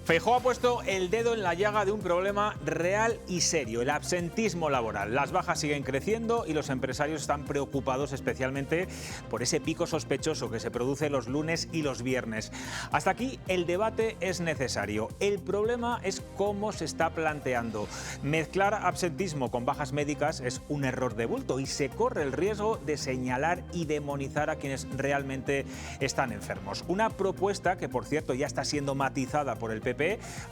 Feijóo ha puesto el dedo en la llaga de un problema real y serio, el absentismo laboral. Las bajas siguen creciendo y los empresarios están preocupados especialmente por ese pico sospechoso que se produce los lunes y los viernes. Hasta aquí el debate es necesario. El problema es cómo se está planteando. Mezclar absentismo con bajas médicas es un error de bulto y se corre el riesgo de señalar y demonizar a quienes realmente están enfermos. Una propuesta que, por cierto, ya está siendo matizada por el PP.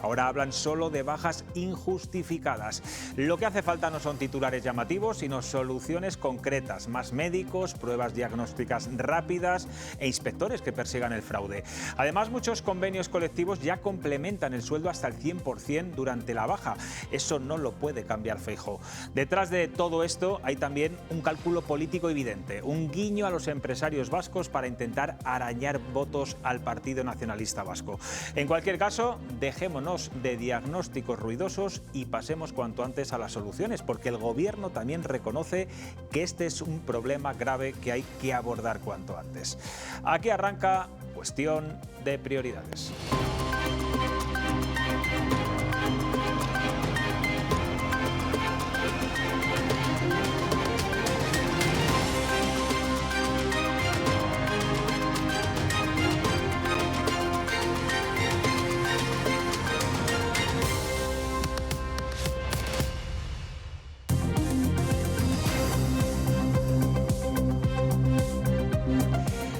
Ahora hablan solo de bajas injustificadas. Lo que hace falta no son titulares llamativos, sino soluciones concretas, más médicos, pruebas diagnósticas rápidas e inspectores que persigan el fraude. Además, muchos convenios colectivos ya complementan el sueldo hasta el 100% durante la baja. Eso no lo puede cambiar Feijóo. Detrás de todo esto hay también un cálculo político evidente, un guiño a los empresarios vascos para intentar arañar votos al Partido Nacionalista Vasco. En cualquier caso, dejémonos de diagnósticos ruidosos y pasemos cuanto antes a las soluciones, porque el Gobierno también reconoce que este es un problema grave que hay que abordar cuanto antes. Aquí arranca Cuestión de Prioridades.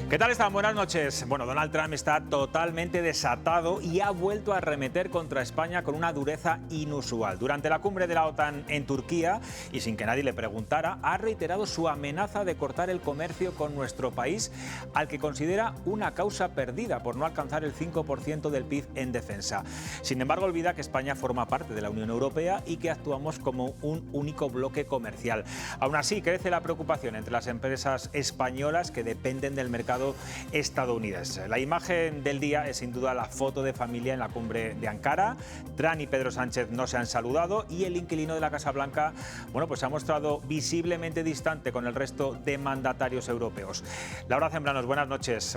¿Qué tal están? Buenas noches. Bueno, Donald Trump está totalmente desatado y ha vuelto a arremeter contra España con una dureza inusual. Durante la cumbre de la OTAN en Turquía, y sin que nadie le preguntara, ha reiterado su amenaza de cortar el comercio con nuestro país, al que considera una causa perdida por no alcanzar el 5% del PIB en defensa. Sin embargo, olvida que España forma parte de la Unión Europea y que actuamos como un único bloque comercial. Aún así, crece la preocupación entre las empresas españolas que dependen del mercado estadounidense. La imagen del día es sin duda la foto de familia en la cumbre de Ankara. Trump y Pedro Sánchez no se han saludado y el inquilino de la Casa Blanca, se ha mostrado visiblemente distante con el resto de mandatarios europeos. Laura Zambranos, buenas noches.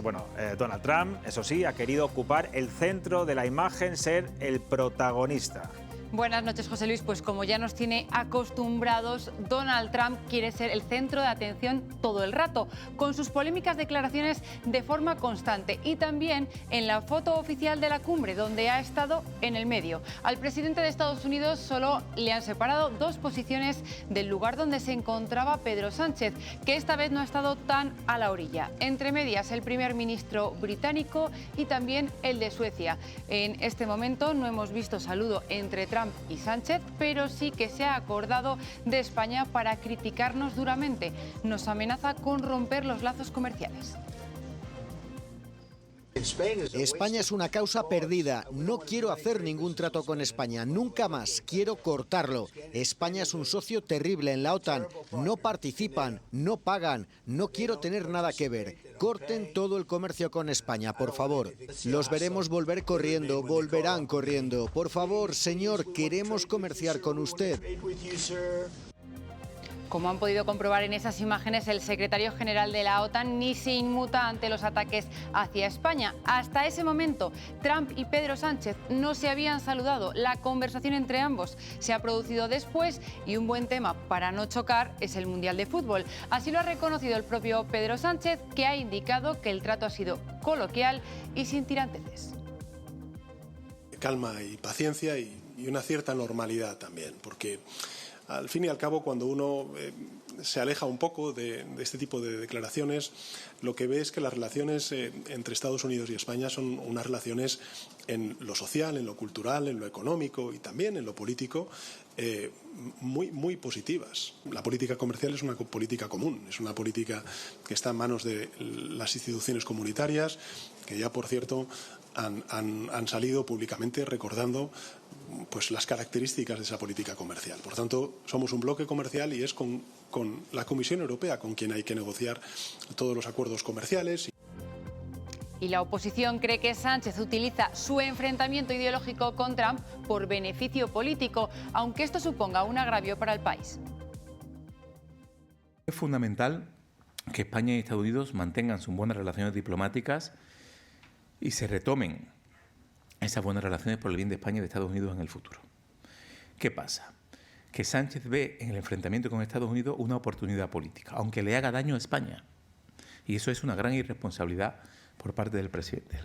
Donald Trump, eso sí, ha querido ocupar el centro de la imagen, ser el protagonista. Buenas noches, José Luis. Pues como ya nos tiene acostumbrados, Donald Trump quiere ser el centro de atención todo el rato, con sus polémicas declaraciones de forma constante y también en la foto oficial de la cumbre, donde ha estado en el medio. Al presidente de Estados Unidos solo le han separado 2 posiciones del lugar donde se encontraba Pedro Sánchez, que esta vez no ha estado tan a la orilla. Entre medias, el primer ministro británico y también el de Suecia. En este momento no hemos visto saludo entre Trump y Sánchez, pero sí que se ha acordado de España para criticarnos duramente. Nos amenaza con romper los lazos comerciales. España es una causa perdida. No quiero hacer ningún trato con España, nunca más. Quiero cortarlo. España es un socio terrible en la OTAN. No participan, no pagan. No quiero tener nada que ver. Corten todo el comercio con España, por favor. Los veremos volver corriendo, volverán corriendo. Por favor, señor, queremos comerciar con usted. Como han podido comprobar en esas imágenes, el secretario general de la OTAN ni se inmuta ante los ataques hacia España. Hasta ese momento, Trump y Pedro Sánchez no se habían saludado. La conversación entre ambos se ha producido después y un buen tema para no chocar es el Mundial de Fútbol. Así lo ha reconocido el propio Pedro Sánchez, que ha indicado que el trato ha sido coloquial y sin tiranteces. Calma y paciencia y una cierta normalidad también, porque al fin y al cabo, cuando uno se aleja un poco de este tipo de declaraciones, lo que ve es que las relaciones entre Estados Unidos y España son unas relaciones en lo social, en lo cultural, en lo económico y también en lo político muy positivas. La política comercial es una política común, es una política que está en manos de las instituciones comunitarias, que ya, por cierto, han salido públicamente recordando las características de esa política comercial. Por tanto, somos un bloque comercial y es con la Comisión Europea con quien hay que negociar todos los acuerdos comerciales. Y la oposición cree que Sánchez utiliza su enfrentamiento ideológico con Trump por beneficio político, aunque esto suponga un agravio para el país. Es fundamental que España y Estados Unidos mantengan sus buenas relaciones diplomáticas y se retomen esas buenas relaciones por el bien de España y de Estados Unidos en el futuro. ¿Qué pasa? Que Sánchez ve en el enfrentamiento con Estados Unidos una oportunidad política, aunque le haga daño a España. Y eso es una gran irresponsabilidad por parte del presidente.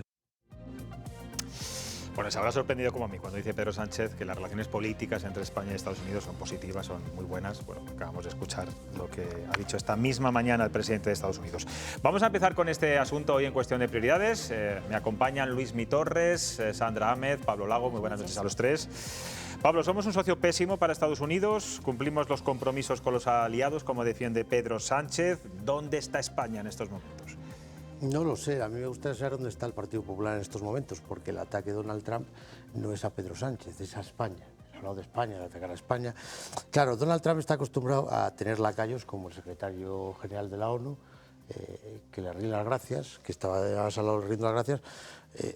Bueno, se habrá sorprendido como a mí cuando dice Pedro Sánchez que las relaciones políticas entre España y Estados Unidos son positivas, son muy buenas. Bueno, acabamos de escuchar lo que ha dicho esta misma mañana el presidente de Estados Unidos. Vamos a empezar con este asunto hoy en Cuestión de Prioridades. Me acompañan Luis Mi Torres, Sandra Ahmed, Pablo Lago. Muy buenas noches a los tres. Pablo, somos un socio pésimo para Estados Unidos, cumplimos los compromisos con los aliados, como defiende Pedro Sánchez. ¿Dónde está España en estos momentos? No lo sé, a mí me gustaría saber dónde está el Partido Popular en estos momentos, porque el ataque de Donald Trump no es a Pedro Sánchez, es a España. Ha hablado de España, de atacar a España. Claro, Donald Trump está acostumbrado a tener lacayos como el secretario general de la ONU, que le rinde las gracias, que estaba al lado rindo las gracias,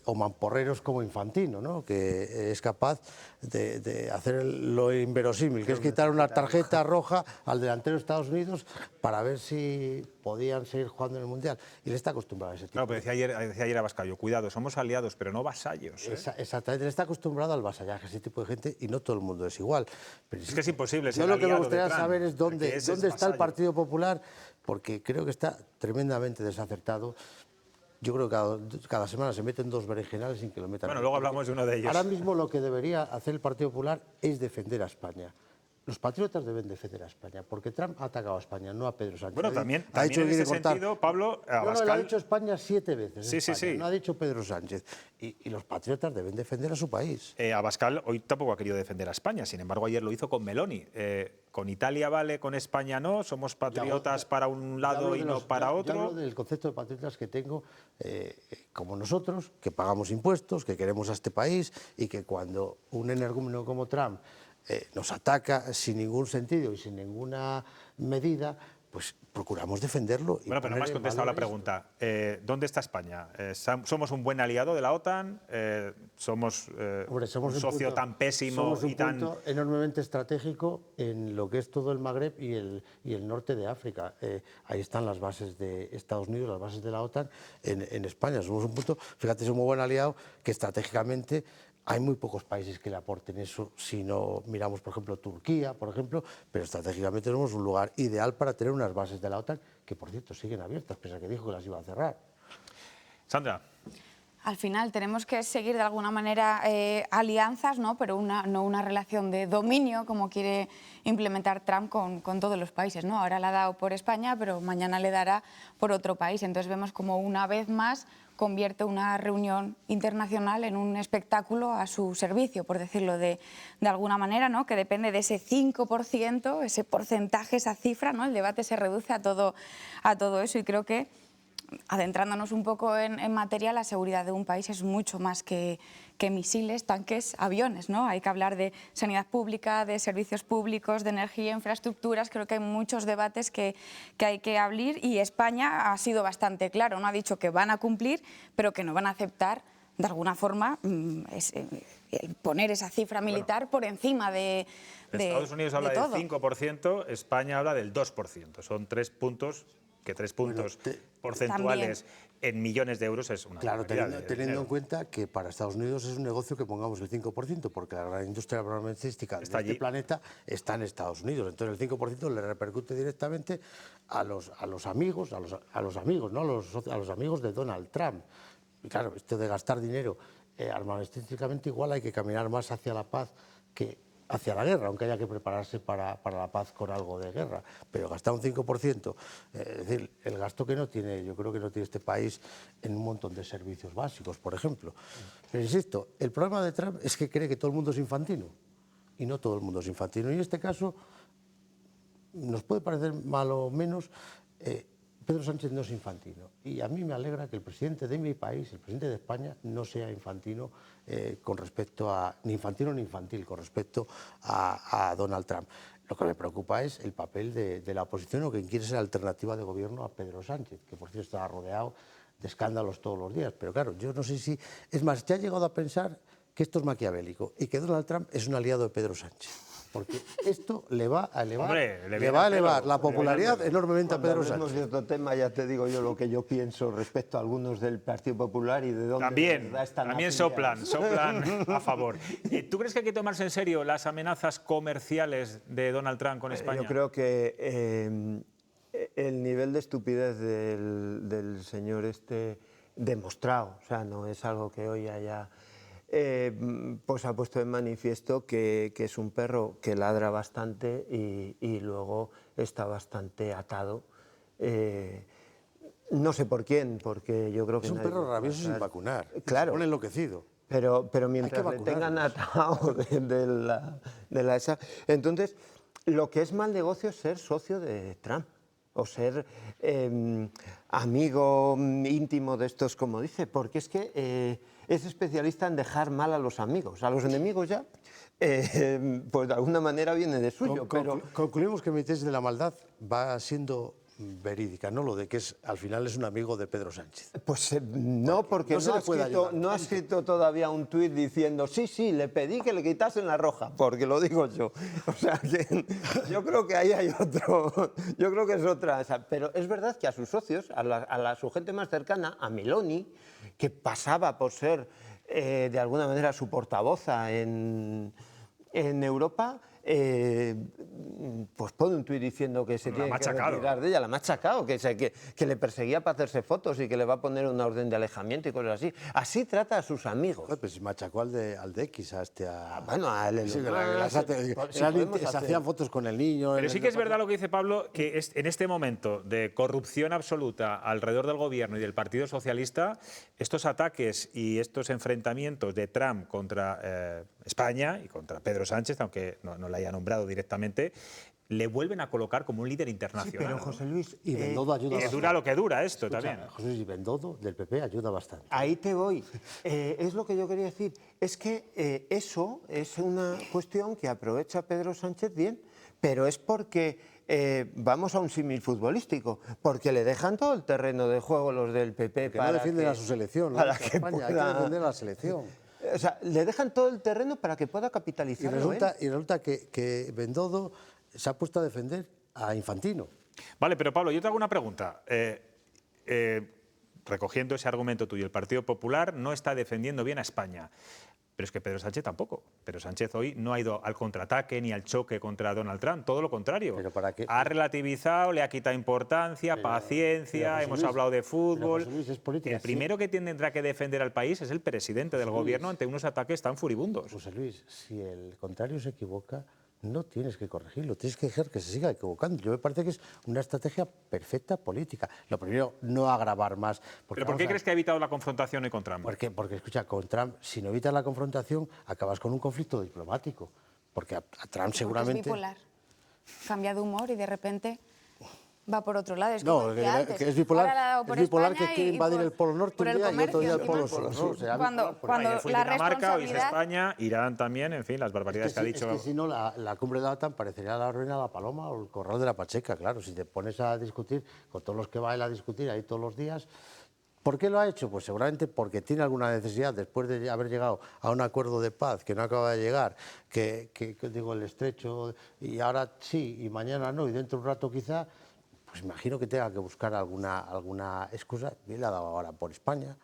o mamporreros como Infantino, ¿no? Que es capaz de hacer lo inverosímil, que es quitar una tarjeta roja al delantero de Estados Unidos para ver si podían seguir jugando en el Mundial. Y le está acostumbrado a ese tipo. Claro, pero decía ayer Abascal, cuidado, somos aliados, pero no vasallos. Exactamente, le está acostumbrado al vasallaje, ese tipo de gente, y no todo el mundo es igual. Pero es que es imposible ser yo lo que me aliado gustaría de Trump, saber es dónde está el vasallo. Partido Popular, porque creo que está tremendamente desacertado. Yo creo que cada semana se meten dos berenjenales sin que lo metan. Bueno, luego hablamos de uno de ellos. Ahora mismo lo que debería hacer el Partido Popular es defender a España. Los patriotas deben defender a España, porque Trump ha atacado a España, no a Pedro Sánchez. Bueno, también ha dicho en que ese quiere cortar. sentido, Pablo, Abascal... No, lo ha dicho España 7 veces. Sí, España. sí. No ha dicho Pedro Sánchez. Y los patriotas deben defender a su país. Abascal hoy tampoco ha querido defender a España, sin embargo ayer lo hizo con Meloni. Con Italia vale, con España no, somos patriotas para un lado y no para otro. Yo hablo del concepto de patriotas que tengo, como nosotros, que pagamos impuestos, que queremos a este país y que cuando un energúmeno como Trump nos ataca sin ningún sentido y sin ninguna medida, pues procuramos defenderlo. Bueno, pero no me has contestado la pregunta. ¿Dónde está España? ¿Somos un buen aliado de la OTAN? ¿Somos un socio tan pésimo somos un y tan...? punto enormemente estratégico en lo que es todo el Magreb y el norte de África. Ahí están las bases de Estados Unidos, las bases de la OTAN en España. Somos un punto, fíjate, somos un buen aliado que estratégicamente... Hay muy pocos países que le aporten eso, si no miramos, por ejemplo, Turquía, por ejemplo, pero estratégicamente tenemos un lugar ideal para tener unas bases de la OTAN, que por cierto siguen abiertas, pese a que dijo que las iba a cerrar. Sandra. Al final tenemos que seguir de alguna manera alianzas, ¿no? Pero no una relación de dominio como quiere implementar Trump con todos los países, ¿no? Ahora la ha dado por España, pero mañana le dará por otro país. Entonces vemos como una vez más convierte una reunión internacional en un espectáculo a su servicio, por decirlo de alguna manera, ¿no? Que depende de ese 5%, ese porcentaje, esa cifra, ¿no? El debate se reduce a todo eso y creo que, adentrándonos un poco en materia, la seguridad de un país es mucho más que misiles, tanques, aviones, ¿no? Hay que hablar de sanidad pública, de servicios públicos, de energía, infraestructuras. Creo que hay muchos debates que hay que abrir y España ha sido bastante claro, no ha dicho que van a cumplir, pero que no van a aceptar de alguna forma poner esa cifra militar por encima de Estados Unidos habla todo. del 5%, España habla del 2%. Son 3 puntos, que 3 puntos porcentuales en millones de euros es una Claro, barbaridad teniendo en cuenta que para Estados Unidos es un negocio que pongamos el 5%, porque la gran industria armamentística de este planeta está en Estados Unidos. Entonces el 5% le repercute directamente a los amigos, ¿no? a los amigos de Donald Trump. Y claro, esto de gastar dinero armamentísticamente, igual hay que caminar más hacia la paz que hacia la guerra, aunque haya que prepararse para la paz con algo de guerra, pero gastar un 5%, es decir, el gasto que no tiene, yo creo que no tiene este país en un montón de servicios básicos, por ejemplo. Pero insisto, el problema de Trump es que cree que todo el mundo es infantino, y no todo el mundo es infantino, y en este caso nos puede parecer mal o menos, Pedro Sánchez no es infantino, y a mí me alegra que el presidente de mi país, el presidente de España, no sea infantino con respecto a, ni infantino ni infantil, con respecto a Donald Trump. Lo que me preocupa es el papel de la oposición o quien quiere ser alternativa de gobierno a Pedro Sánchez, que por cierto está rodeado de escándalos todos los días. Pero claro, yo no sé si... Es más, te ha llegado a pensar que esto es maquiavélico y que Donald Trump es un aliado de Pedro Sánchez. porque esto le va a elevar, Hombre, le va a elevar la popularidad enormemente a Pedro Cuando hablemos Sánchez. de otro tema, ya te digo yo lo que yo pienso respecto a algunos del Partido Popular y de dónde de verdad están También afiliados. soplan a favor. ¿Tú crees que hay que tomarse en serio las amenazas comerciales de Donald Trump con España? Yo creo que el nivel de estupidez del señor demostrado, o sea, no es algo que hoy haya... pues ha puesto en manifiesto que es un perro que ladra bastante y luego está bastante atado. No sé por quién, porque yo creo que... Es un nadie perro lo va a rabioso sin matar. vacunar, Claro. se pone enloquecido. Pero mientras le tengan atado de la esa... Entonces, lo que es mal negocio es ser socio de Trump o ser amigo íntimo de estos, como dice, porque es que es especialista en dejar mal a los amigos. A los enemigos ya, pues de alguna manera viene de suyo. Concluimos que mi tesis de la maldad va siendo verídica, ¿no? Lo de que al final es un amigo de Pedro Sánchez. Pues no, porque no ha escrito todavía un tuit diciendo sí, le pedí que le quitasen la roja, porque lo digo yo. O sea, que yo creo que ahí hay otro, yo creo que es otra. Pero es verdad que a sus socios, a su gente más cercana, a Meloni, que pasaba por ser de alguna manera su portavoza en Europa, pues pone un tuit diciendo que se tiene que retirar de ella, la ha machacado, que le perseguía para hacerse fotos y que le va a poner una orden de alejamiento y cosas así. Así trata a sus amigos. Pues machacó al de X, bueno, a él. Sí, se hacían fotos con el niño. Pero sí que es verdad lo que dice Pablo, que en este momento de corrupción absoluta alrededor del gobierno y del Partido Socialista, estos ataques y estos enfrentamientos de Trump contra España y contra Pedro Sánchez, aunque no la haya nombrado directamente, le vuelven a colocar como un líder internacional. Sí, pero José Luis... Y Bendodo ayuda bastante. Que dura lo que dura esto. Escucha, también. José Luis, y Bendodo del PP ayuda bastante. Ahí te voy. Es lo que yo quería decir. Es que eso es una cuestión que aprovecha Pedro Sánchez bien, pero es porque... vamos a un símil futbolístico, porque le dejan todo el terreno de juego los del PP para no defienden a su selección, ¿no? Para que España, pueda... hay que defender a la selección. O sea, le dejan todo el terreno para que pueda capitalizar. Y resulta que Bendodo se ha puesto a defender a Infantino. Vale, pero Pablo, yo te hago una pregunta. Recogiendo ese argumento tuyo, el Partido Popular no está defendiendo bien a España. Pero es que Pedro Sánchez tampoco. Pedro Sánchez hoy no ha ido al contraataque ni al choque contra Donald Trump, todo lo contrario. ¿Pero para qué? Ha relativizado, le ha quitado importancia, paciencia, hemos hablado de fútbol. Luis, es política, el primero que tendrá que defender al país es el presidente del gobierno ante unos ataques tan furibundos. José Luis, si el contrario se equivoca, no tienes que corregirlo, tienes que dejar que se siga equivocando. Yo me parece que es una estrategia perfecta política. Lo primero, no agravar más. ¿Pero por qué crees que ha evitado la confrontación hoy con Trump? Porque, escucha, con Trump, si no evitas la confrontación, acabas con un conflicto diplomático. Porque a Trump seguramente... Es bipolar. Cambia de humor y de repente... va por otro lado. Es no, que es bipolar, que quiere invadir el Polo Norte un día y otro día el Polo Sur. Cuando la Dinamarca, hoy es España, Irán también, en fin, las barbaridades que ha dicho. Es que si no, la cumbre de la OTAN parecería la ruina de la Paloma o el corral de la Pacheca, claro. Si te pones a discutir con todos los que va él a discutir ahí todos los días... ¿Por qué lo ha hecho? Pues seguramente porque tiene alguna necesidad, después de haber llegado a un acuerdo de paz que no acaba de llegar, que digo, el estrecho, y ahora sí, y mañana no, y dentro de un rato quizá, pues imagino que tenga que buscar alguna excusa. Bien, la ha dado ahora por España.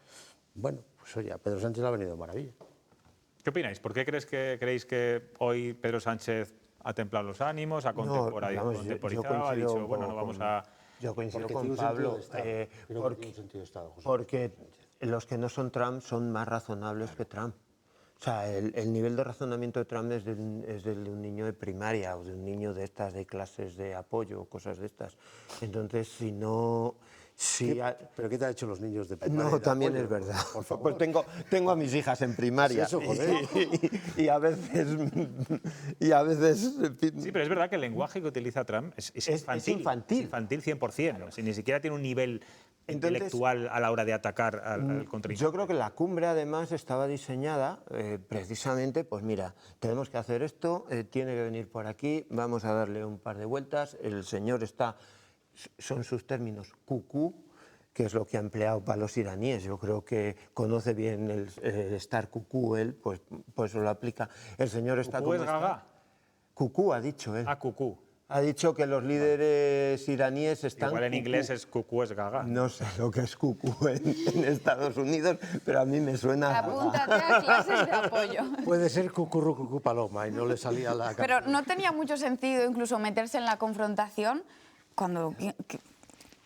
Bueno, pues oye, a Pedro Sánchez le ha venido de maravilla. ¿Qué opináis? ¿Por qué creéis que hoy Pedro Sánchez ha templado los ánimos, ha contemporizado, ha dicho, bueno, no vamos a... Yo coincido con Pablo, porque los que no son Trump son más razonables que Trump. O sea, el nivel de razonamiento de Trump es del de un niño de primaria o de un niño de estas, de clases de apoyo o cosas de estas. Entonces, si no... ¿Pero qué te ha hecho los niños de primaria? No, también es verdad. Por favor. Pues tengo a mis hijas en primaria. Sí, eso, joder. Y a veces... Sí, pero es verdad que el lenguaje que utiliza Trump es infantil. Es infantil 100%. Claro. Si ni siquiera tiene un nivel intelectual a la hora de atacar al contrincante. Yo creo que la cumbre, además, estaba diseñada precisamente, pues mira, tenemos que hacer esto, tiene que venir por aquí, vamos a darle un par de vueltas, el señor está... Son sus términos cucú, que es lo que ha empleado para los iraníes. Yo creo que conoce bien el estar cucú él, pues lo aplica. El señor está ¿Cucú es gaga? Cucú ha dicho él. Cucú. Ha dicho que los líderes iraníes están... Igual en inglés es cucú, es gaga. No sé lo que es cucú en Estados Unidos, pero a mí me suena... Apúntate a clases de apoyo. Puede ser cucurru cucú paloma y no le salía la... Pero no tenía mucho sentido incluso meterse en la confrontación cuando...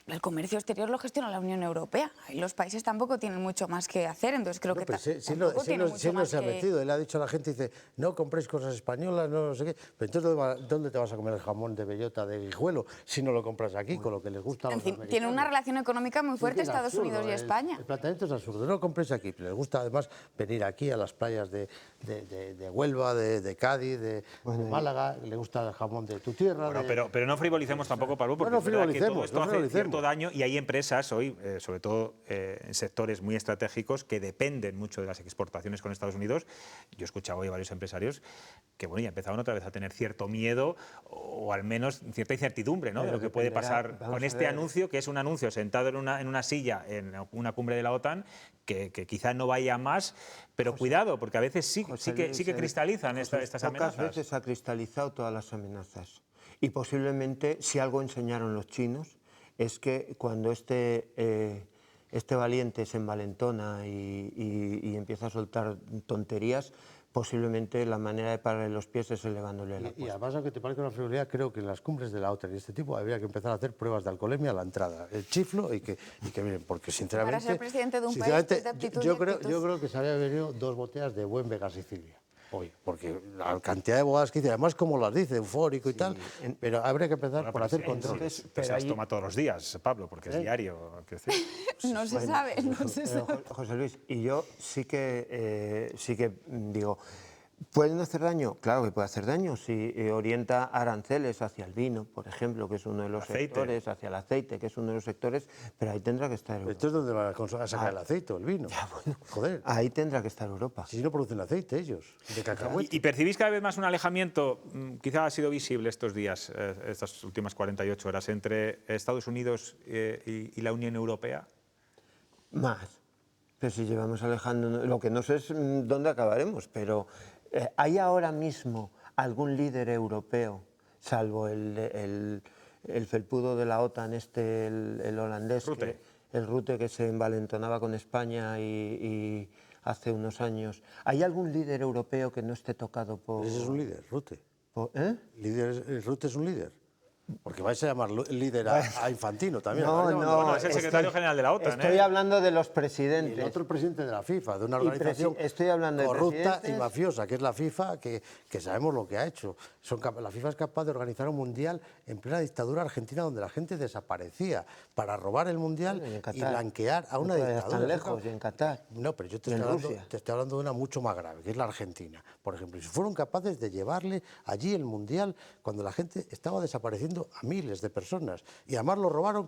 El comercio exterior lo gestiona la Unión Europea y los países tampoco tienen mucho más que hacer, entonces creo que tampoco tiene mucho más se ha metido. Él ha dicho a la gente, dice, no compréis cosas españolas, no sé qué. Pero entonces, ¿dónde te vas a comer el jamón de bellota, de guijuelo, si no lo compras aquí, con lo que les gusta a los americanos? Tiene una relación económica muy fuerte Estados absurdo, Unidos y España. El planteamiento es absurdo, no lo compréis aquí. Les gusta además venir aquí a las playas de Huelva, de Cádiz, de Málaga, le gusta el jamón de tu tierra. Bueno, pero no frivolicemos tampoco, Pablo, porque es verdad que todo esto hace cierto daño y hay empresas hoy, sobre todo en sectores muy estratégicos, que dependen mucho de las exportaciones con Estados Unidos. Yo he escuchado hoy a varios empresarios que ya empezaron otra vez a tener cierto miedo o al menos cierta incertidumbre, ¿no?, de lo que puede pasar con este anuncio, que es un anuncio sentado en una silla en una cumbre de la OTAN, que quizá no vaya más, pero cuidado, porque a veces sí que cristalizan estas amenazas. Pocas veces ha cristalizado todas las amenazas. Y posiblemente, si algo enseñaron los chinos, es que cuando este valiente se envalentona y empieza a soltar tonterías, posiblemente la manera de pararle los pies es elevándole la apuesta. Y además, aunque te parezca una frivolidad, creo que en las cumbres de la OTAN y este tipo habría que empezar a hacer pruebas de alcoholemia a la entrada, el chiflo y que miren, porque sinceramente... Para ser presidente de un país de aptitud yo creo que se había venido 2 botellas de buen Vega Sicilia. Hoy, porque la cantidad de bodas que dice, además como las dice, eufórico y tal, pero habría que empezar por hacer controles. Pero se las toma todos los días, Pablo, porque es diario. No se sabe, no se sabe. José Luis, y yo sí que digo, ¿pueden hacer daño? Claro que puede hacer daño si orienta aranceles hacia el vino, por ejemplo, que es uno de los sectores, hacia el aceite, que es uno de los sectores, pero ahí tendrá que estar Europa. ¿Esto es donde van a sacar el aceite o el vino? Ya, bueno, joder. Ahí tendrá que estar Europa. Si no producen aceite ellos, de cacahuete. ¿Y percibís cada vez más un alejamiento, quizá ha sido visible estos días, estas últimas 48 horas, entre Estados Unidos y la Unión Europea? Más. Pero si llevamos alejándonos, lo que no sé es dónde acabaremos, pero ¿hay ahora mismo algún líder europeo, salvo el felpudo de la OTAN, el holandés, el Rutte, que se envalentonaba con España y hace unos años? ¿Hay algún líder europeo que no esté tocado por...? Ese es un líder, Rutte. ¿Rutte es un líder? Porque vais a llamar líder a Infantino también. No, es el secretario general de la OTAN. Estoy hablando de los presidentes. Y el otro presidente de la FIFA, de una organización corrupta y mafiosa, que es la FIFA, que sabemos lo que ha hecho. La FIFA es capaz de organizar un mundial en plena dictadura argentina, donde la gente desaparecía para robar el mundial y blanquear a una dictadura. Tan lejos, y en Qatar. No, pero yo te estoy hablando de una mucho más grave, que es la Argentina. Por ejemplo, si fueron capaces de llevarle allí el mundial cuando la gente estaba desapareciendo a miles de personas, y además lo robaron,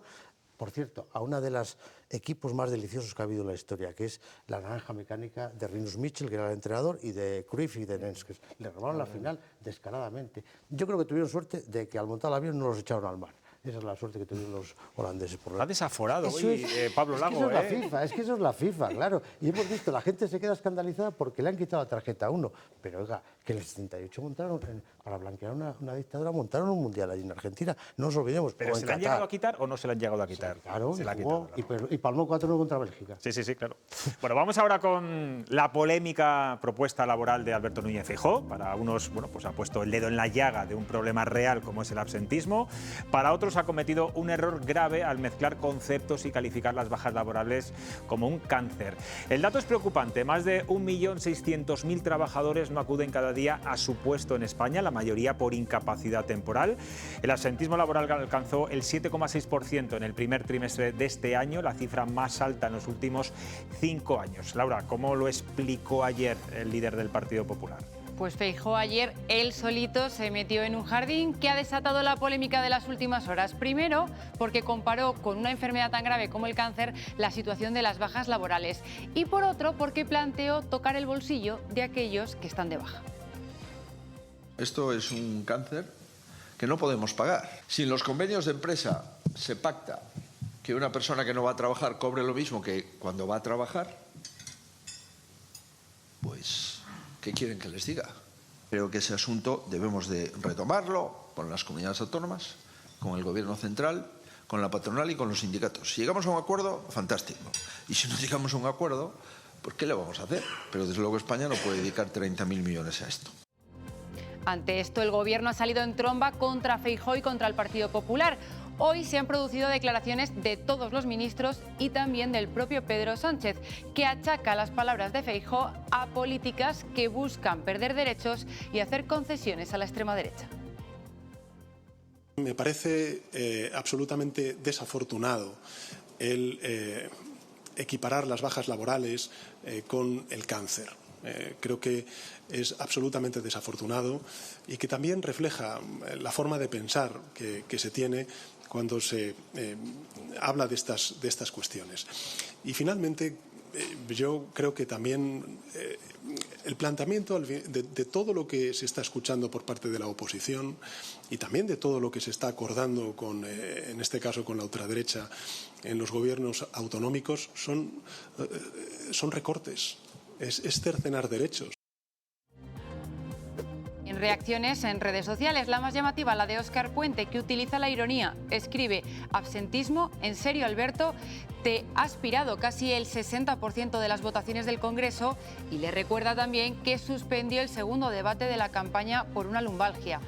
por cierto, a una de los equipos más deliciosos que ha habido en la historia, que es la Naranja Mecánica de Rinus Michel, que era el entrenador, y de Cruyff y de Nenskes. Le robaron la final descaradamente. Yo creo que tuvieron suerte de que al montar el avión no los echaron al mar. Esa es la suerte que tuvieron los holandeses. Ha desaforado hoy Pablo Lago. Es que eso es la FIFA, claro. Y hemos visto, la gente se queda escandalizada porque le han quitado la tarjeta a uno. Pero oiga, que en el 78 montaron, para blanquear una dictadura, montaron un mundial allí en Argentina. No nos olvidemos. ¿Pero se le han llegado a quitar o no se le han llegado a quitar? Sí, claro, se la jugó, y palmó 4-1 contra Bélgica. Sí, claro. Bueno, vamos ahora con la polémica propuesta laboral de Alberto Núñez Feijóo. Para unos, pues ha puesto el dedo en la llaga de un problema real como es el absentismo. Para otros ha cometido un error grave al mezclar conceptos y calificar las bajas laborales como un cáncer. El dato es preocupante. Más de 1.600.000 trabajadores no acuden cada día a su puesto en España, la mayoría por incapacidad temporal. El absentismo laboral alcanzó el 7,6% en el primer trimestre de este año, la cifra más alta en los últimos 5 años. Laura, ¿cómo lo explicó ayer el líder del Partido Popular? Pues Feijóo ayer él solito se metió en un jardín que ha desatado la polémica de las últimas horas. Primero, porque comparó con una enfermedad tan grave como el cáncer la situación de las bajas laborales. Y por otro, porque planteó tocar el bolsillo de aquellos que están de baja. Esto es un cáncer que no podemos pagar. Si en los convenios de empresa se pacta que una persona que no va a trabajar cobre lo mismo que cuando va a trabajar, pues, ¿qué quieren que les diga? Creo que ese asunto debemos de retomarlo con las comunidades autónomas, con el Gobierno central, con la patronal y con los sindicatos. Si llegamos a un acuerdo, fantástico. Y si no llegamos a un acuerdo, pues ¿qué le vamos a hacer? Pero desde luego España no puede dedicar 30.000 millones a esto. Ante esto, el Gobierno ha salido en tromba contra Feijóo y contra el Partido Popular. Hoy se han producido declaraciones de todos los ministros y también del propio Pedro Sánchez, que achaca las palabras de Feijóo a políticas que buscan perder derechos y hacer concesiones a la extrema derecha. Me parece absolutamente desafortunado el equiparar las bajas laborales con el cáncer. Creo que es absolutamente desafortunado y que también refleja la forma de pensar que se tiene cuando se habla de estas cuestiones. Y finalmente, yo creo que también el planteamiento de todo lo que se está escuchando por parte de la oposición y también de todo lo que se está acordando en este caso con la ultraderecha en los gobiernos autonómicos son recortes, es cercenar derechos. En reacciones en redes sociales, la más llamativa, la de Óscar Puente, que utiliza la ironía. Escribe: absentismo, ¿en serio, Alberto? Te has pirado casi el 60% de las votaciones del Congreso, y le recuerda también que suspendió el segundo debate de la campaña por una lumbalgia.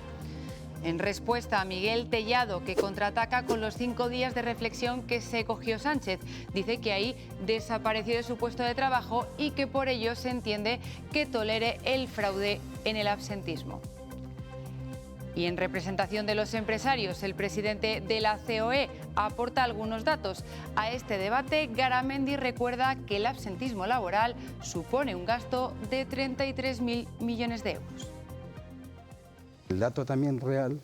En respuesta a Miguel Tellado, que contraataca con los 5 días de reflexión que se cogió Sánchez. Dice que ahí desapareció de su puesto de trabajo y que por ello se entiende que tolere el fraude en el absentismo. Y en representación de los empresarios, el presidente de la COE aporta algunos datos. A este debate, Garamendi recuerda que el absentismo laboral supone un gasto de 33.000 millones de euros. El dato también real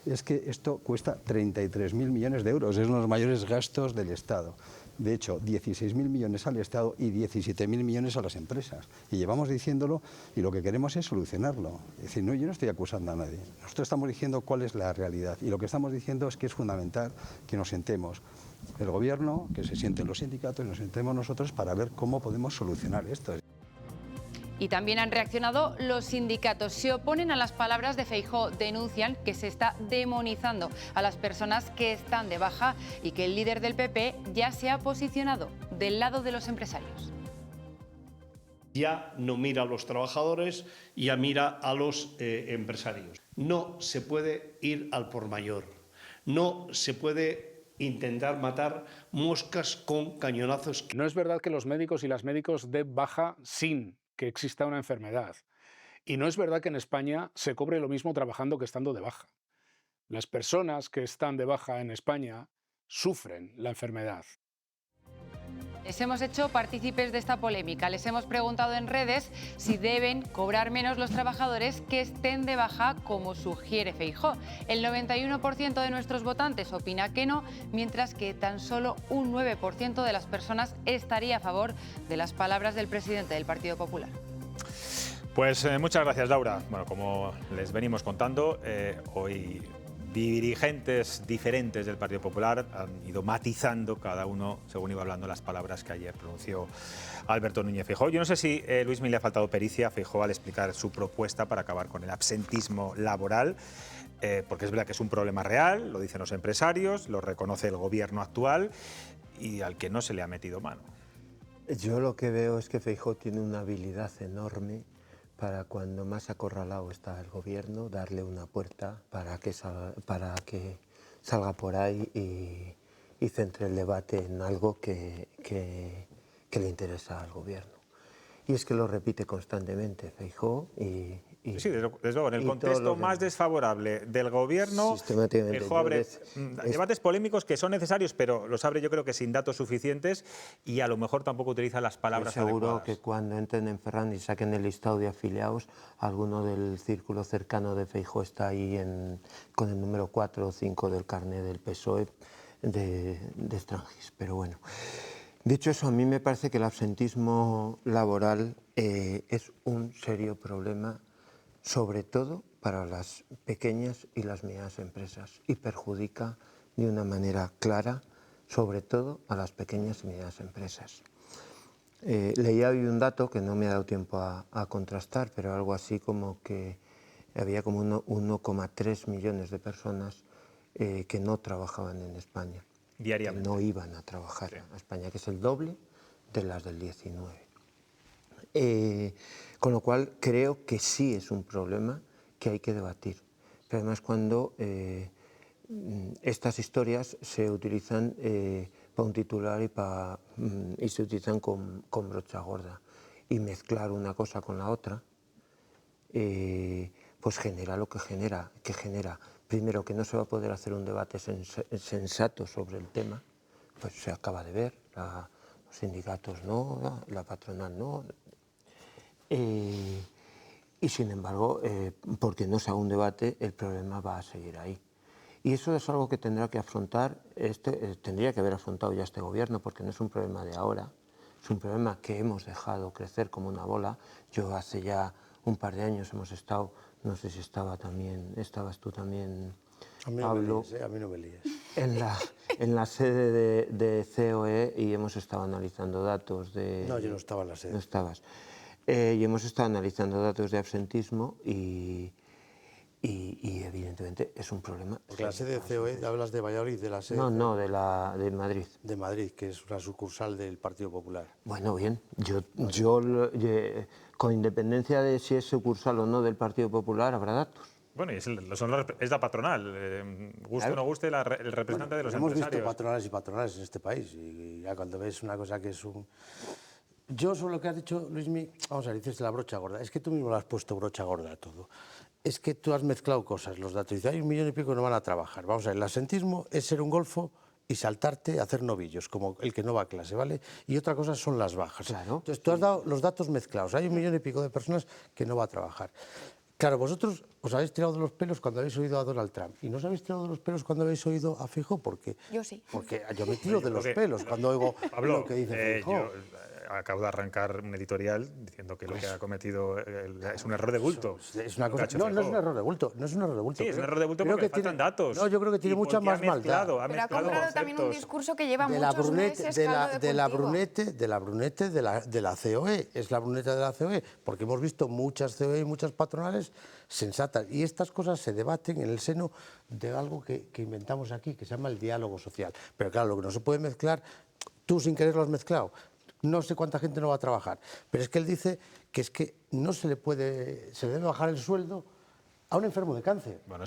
es que esto cuesta 33.000 millones de euros, es uno de los mayores gastos del Estado. De hecho, 16.000 millones al Estado y 17.000 millones a las empresas. Y llevamos diciéndolo y lo que queremos es solucionarlo. Es decir, no, yo no estoy acusando a nadie. Nosotros estamos diciendo cuál es la realidad y lo que estamos diciendo es que es fundamental que nos sentemos el Gobierno, que se sienten los sindicatos y nos sentemos nosotros para ver cómo podemos solucionar esto. Y también han reaccionado los sindicatos. Se oponen a las palabras de Feijóo. Denuncian que se está demonizando a las personas que están de baja y que el líder del PP ya se ha posicionado del lado de los empresarios. Ya no mira a los trabajadores, ya mira a los empresarios. No se puede ir al por mayor. No se puede intentar matar moscas con cañonazos. No es verdad que los médicos y las médicos den baja sin que exista una enfermedad. Y no es verdad que en España se cobre lo mismo trabajando que estando de baja. Las personas que están de baja en España sufren la enfermedad. Les hemos hecho partícipes de esta polémica. Les hemos preguntado en redes si deben cobrar menos los trabajadores que estén de baja, como sugiere Feijóo. El 91% de nuestros votantes opina que no, mientras que tan solo un 9% de las personas estaría a favor de las palabras del presidente del Partido Popular. Pues muchas gracias, Laura. Bueno, como les venimos contando, hoy dirigentes diferentes del Partido Popular han ido matizando cada uno, según iba hablando, las palabras que ayer pronunció Alberto Núñez Feijóo. Yo no sé si, Luismi, le ha faltado pericia a Feijóo al explicar su propuesta para acabar con el absentismo laboral, porque es verdad que es un problema real, lo dicen los empresarios, lo reconoce el Gobierno actual y al que no se le ha metido mano. Yo lo que veo es que Feijóo tiene una habilidad enorme para cuando más acorralado está el Gobierno, darle una puerta para que salga por ahí y centre el debate en algo que le interesa al Gobierno. Y es que lo repite constantemente Feijóo Sí, desde luego, en el contexto más desfavorable del Gobierno, Feijóo abre debates polémicos que son necesarios, pero los abre yo creo que sin datos suficientes y a lo mejor tampoco utiliza las palabras adecuadas. Seguro que cuando entren en Ferran y saquen el listado de afiliados, alguno del círculo cercano de Feijóo está ahí con el número 4 o 5 del carné del PSOE de extranjeros. Pero bueno, dicho eso, a mí me parece que el absentismo laboral es un serio problema, sobre todo para las pequeñas y las medianas empresas, y perjudica de una manera clara, sobre todo a las pequeñas y medianas empresas. Leía hoy un dato que no me ha dado tiempo a contrastar, pero algo así como que había como 1,3 millones de personas que no trabajaban en España. Diariamente. Que no iban a trabajar a España, que es el doble de las del 19. Con lo cual creo que sí es un problema que hay que debatir. Pero además cuando estas historias se utilizan para un titular y se utilizan con brocha gorda, y mezclar una cosa con la otra, pues genera lo que genera. Primero, que no se va a poder hacer un debate sensato sobre el tema, pues se acaba de ver, los sindicatos no, la patronal no. Y sin embargo, porque no se haga un debate, el problema va a seguir ahí. Y eso es algo que tendrá que afrontar, tendría que haber afrontado ya este gobierno, porque no es un problema de ahora, es un problema que hemos dejado crecer como una bola. Yo hace ya un par de años hemos estado, no sé si estabas tú también, Pablo, a mí no me líes. en la sede de COE, y hemos estado analizando datos de... No, yo no estaba en la sede. No estabas. Y hemos estado analizando datos de absentismo y evidentemente es un problema. Porque la sede de COE, ¿hablas de Valladolid, de la sede? No, de Madrid. De Madrid, que es una sucursal del Partido Popular. Bueno, bien, yo con independencia de si es sucursal o no del Partido Popular, habrá datos. Bueno, y es la patronal, guste o no guste, el representante de los empresarios. Hemos visto patronales y patronales en este país, y ya cuando ves una cosa que es un... Yo sobre lo que has dicho, Luismi, vamos a ver, dices la brocha gorda, es que tú mismo le has puesto brocha gorda a todo. Es que tú has mezclado cosas, los datos, dices, hay 1,5 millones que no van a trabajar. Vamos a ver, el absentismo es ser un golfo y saltarte a hacer novillos, como el que no va a clase, ¿vale? Y otra cosa son las bajas. Claro. Entonces tú has dado los datos mezclados, hay 1,5 millones de personas que no va a trabajar. Claro, vosotros os habéis tirado de los pelos cuando habéis oído a Donald Trump. ¿Y no os habéis tirado de los pelos cuando habéis oído a Feijóo? Porque yo sí. Porque yo me tiro de los pelos cuando oigo Pablo, lo que dice Feijóo. Acabo de arrancar un editorial diciendo que lo que ha cometido es un error de bulto. Es una cosa, no es un error de bulto, no es un error de bulto. Sí, es un error de bulto porque faltan datos. No, yo creo que tiene mucha más maldad. Pero ha comprado también un discurso que lleva muchos meses de la Brunete de la COE, es la Brunete de la COE, porque hemos visto muchas COE y muchas patronales sensatas, y estas cosas se debaten en el seno de algo que inventamos aquí, que se llama el diálogo social. Pero claro, lo que no se puede mezclar, tú sin querer lo has mezclado. No sé cuánta gente no va a trabajar, pero es que él dice que es que no se le debe bajar el sueldo a un enfermo de cáncer. Bueno,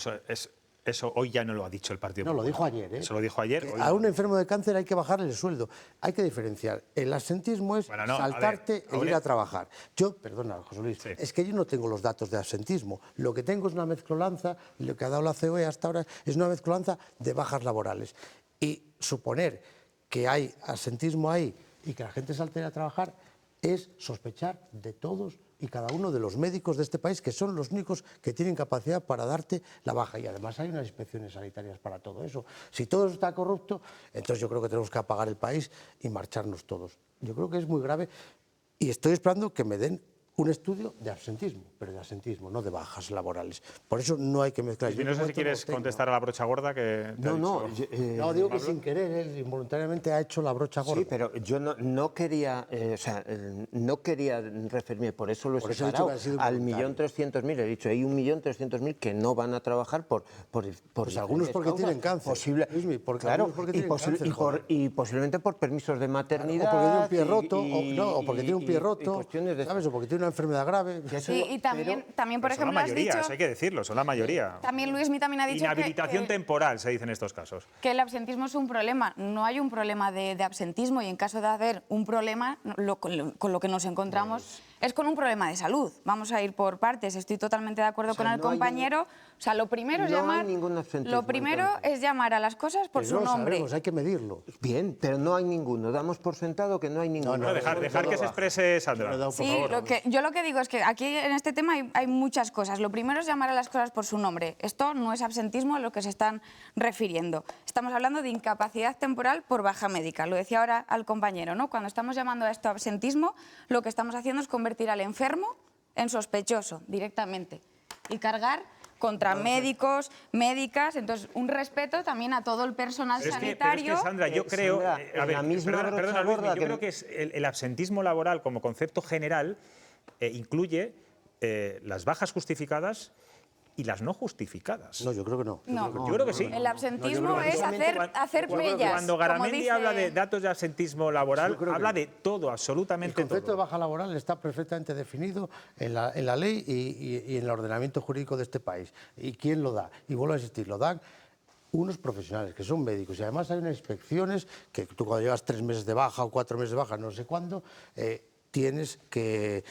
eso hoy ya no lo ha dicho el Partido Popular. No, lo dijo ayer. Eso lo dijo ayer. A un enfermo de cáncer hay que bajarle el sueldo. Hay que diferenciar. El absentismo es saltarte el ir a trabajar. Perdona, José Luis, es que yo no tengo los datos de absentismo. Lo que tengo es una mezcolanza, lo que ha dado la COE hasta ahora es una mezcolanza de bajas laborales. Y suponer que hay absentismo ahí y que la gente salte a trabajar es sospechar de todos y cada uno de los médicos de este país, que son los únicos que tienen capacidad para darte la baja. Y además hay unas inspecciones sanitarias para todo eso. Si todo eso está corrupto, entonces yo creo que tenemos que apagar el país y marcharnos todos. Yo creo que es muy grave y estoy esperando que me den un estudio de absentismo, pero de absentismo, no de bajas laborales. Por eso no hay que mezclar. Y no sé si quieres contestar a la brocha gorda que te ha dicho. No, digo que sin querer, él involuntariamente ha hecho la brocha gorda. Sí, pero yo no quería, no quería referirme, por eso lo he separado, al 1.300.000, he dicho, hay 1.300.000 que no van a trabajar por pues algunos porque tienen cáncer. Claro, y posiblemente por permisos de maternidad. O porque tiene un pie roto, o porque tiene un pie roto, ¿sabes? O porque tiene una enfermedad grave. Sí, y también por ejemplo, son la mayoría, hay que decirlo, son la mayoría. También Luismi también ha dicho inhabilitación temporal, se dice en estos casos. Que el absentismo es un problema. No hay un problema de absentismo y en caso de haber un problema, con lo que nos encontramos es con un problema de salud. Vamos a ir por partes. Estoy totalmente de acuerdo con el compañero. O sea, lo primero es llamar. Lo primero es llamar a las cosas por su nombre. Sabemos, hay que medirlo. Bien, pero no hay ninguno. Damos por sentado que no hay ninguno. No, dejar que se exprese Sandra. Sí, yo lo que digo es que aquí en este tema hay muchas cosas. Lo primero es llamar a las cosas por su nombre. Esto no es absentismo a lo que se están refiriendo. Estamos hablando de incapacidad temporal por baja médica. Lo decía ahora al compañero, ¿no? Cuando estamos llamando a esto absentismo, lo que estamos haciendo es convertir al enfermo en sospechoso directamente y cargar contra médicos, médicas, entonces un respeto también a todo el personal sanitario. Pero es que, Sandra, yo creo, perdona, Luis, yo creo que es el absentismo laboral como concepto general incluye las bajas justificadas y las no justificadas. No, yo creo que no. Yo creo que sí. El absentismo es hacer pellas. Cuando Garamendi habla de datos de absentismo laboral, habla de todo, absolutamente todo. El concepto de baja laboral está perfectamente definido en la ley y en el ordenamiento jurídico de este país. ¿Y quién lo da? Y vuelvo a insistir, lo dan unos profesionales que son médicos y además hay unas inspecciones que tú cuando llevas 3 meses de baja o 4 meses de baja, no sé cuándo, tienes que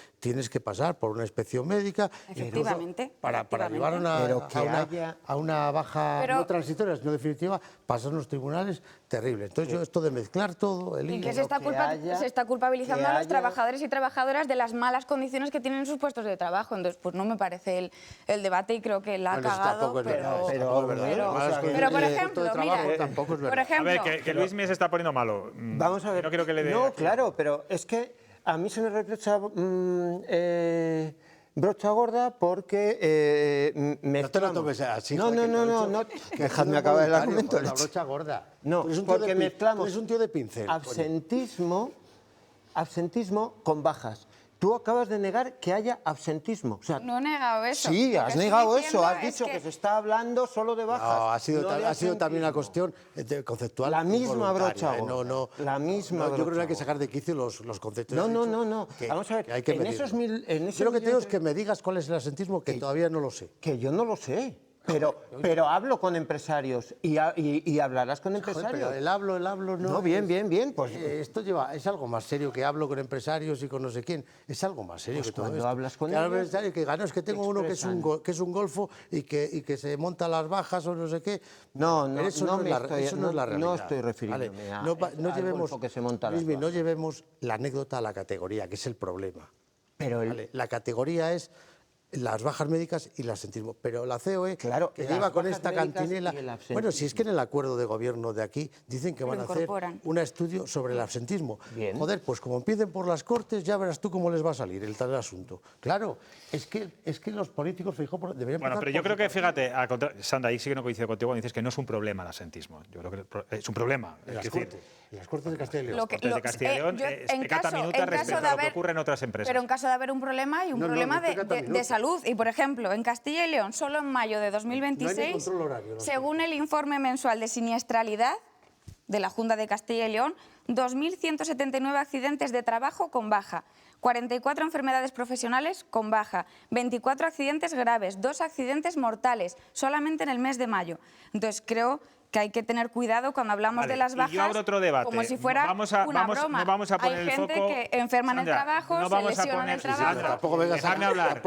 pasar por una inspección médica. Efectivamente. Para llevar a una baja no transitoria, sino definitiva, pasan los tribunales terribles. Entonces yo esto de mezclar todo... Y que se está culpabilizando a los trabajadores y trabajadoras de las malas condiciones que tienen en sus puestos de trabajo. Entonces, pues no me parece el debate y creo que la ha cagado. Pero por ejemplo, mira... A ver, que Luismi se está poniendo malo. Vamos a ver. No quiero que le dé... No, claro, pero es que a mí se me reprocha brocha gorda porque no te lo tomes así. No, dejadme acabar el argumento. La brocha gorda. No, porque mezclamos es un tío de pincel. Absentismo con bajas. Tú acabas de negar que haya absentismo. O sea, no he negado eso. Sí, has negado eso. Has dicho que se está hablando solo de bajas. No, ha sido también una cuestión conceptual. La misma brocha. La misma brocha. Yo creo que hay que sacar de quicio los conceptos. No. Vamos a ver. Hay que yo lo que tengo es que me digas cuál es el absentismo, que todavía no lo sé. Que yo no lo sé. Pero hablo con empresarios y hablarás con empresarios. Pero el hablo no. No, bien. Pues esto es algo más serio que hablo con empresarios y con no sé quién. Es algo más serio que todo cuando esto. Hablas con ellos, es que tengo uno que es un golfo y que se monta las bajas o no sé qué. No es la realidad. No estoy refiriéndome al golfo que se monta las bajas. No llevemos la anécdota a la categoría, que es el problema. Pero la categoría es las bajas médicas y el absentismo. Pero la COE, que lleva con esta cantinela... Bueno, si es que en el acuerdo de gobierno de aquí dicen que van a hacer un estudio sobre el absentismo. Bien. Joder, pues como empiecen por las Cortes, ya verás tú cómo les va a salir el tal asunto. Claro, es que los políticos deberían... Bueno, pero yo creo que, fíjate, Sandra, ahí sí que no coincido contigo cuando dices que no es un problema el absentismo. Yo creo que es un problema. En las Cortes de Castilla y León. Las Cortes de Castilla y León es pecata minuta respecto a lo que ocurre en otras empresas. Pero en caso de haber un problema, hay un problema de salud. Y, por ejemplo, en Castilla y León, solo en mayo de 2026, según el informe mensual de siniestralidad de la Junta de Castilla y León, 2.179 accidentes de trabajo con baja, 44 enfermedades profesionales con baja, 24 accidentes graves, 2 accidentes mortales, solamente en el mes de mayo. Entonces, creo que hay que tener cuidado cuando hablamos de las bajas, yo abro otro debate. Como si fuera una broma. No vamos a poner hay gente que enferma en el trabajo, se lesiona en el trabajo. Tampoco vengas a hablar.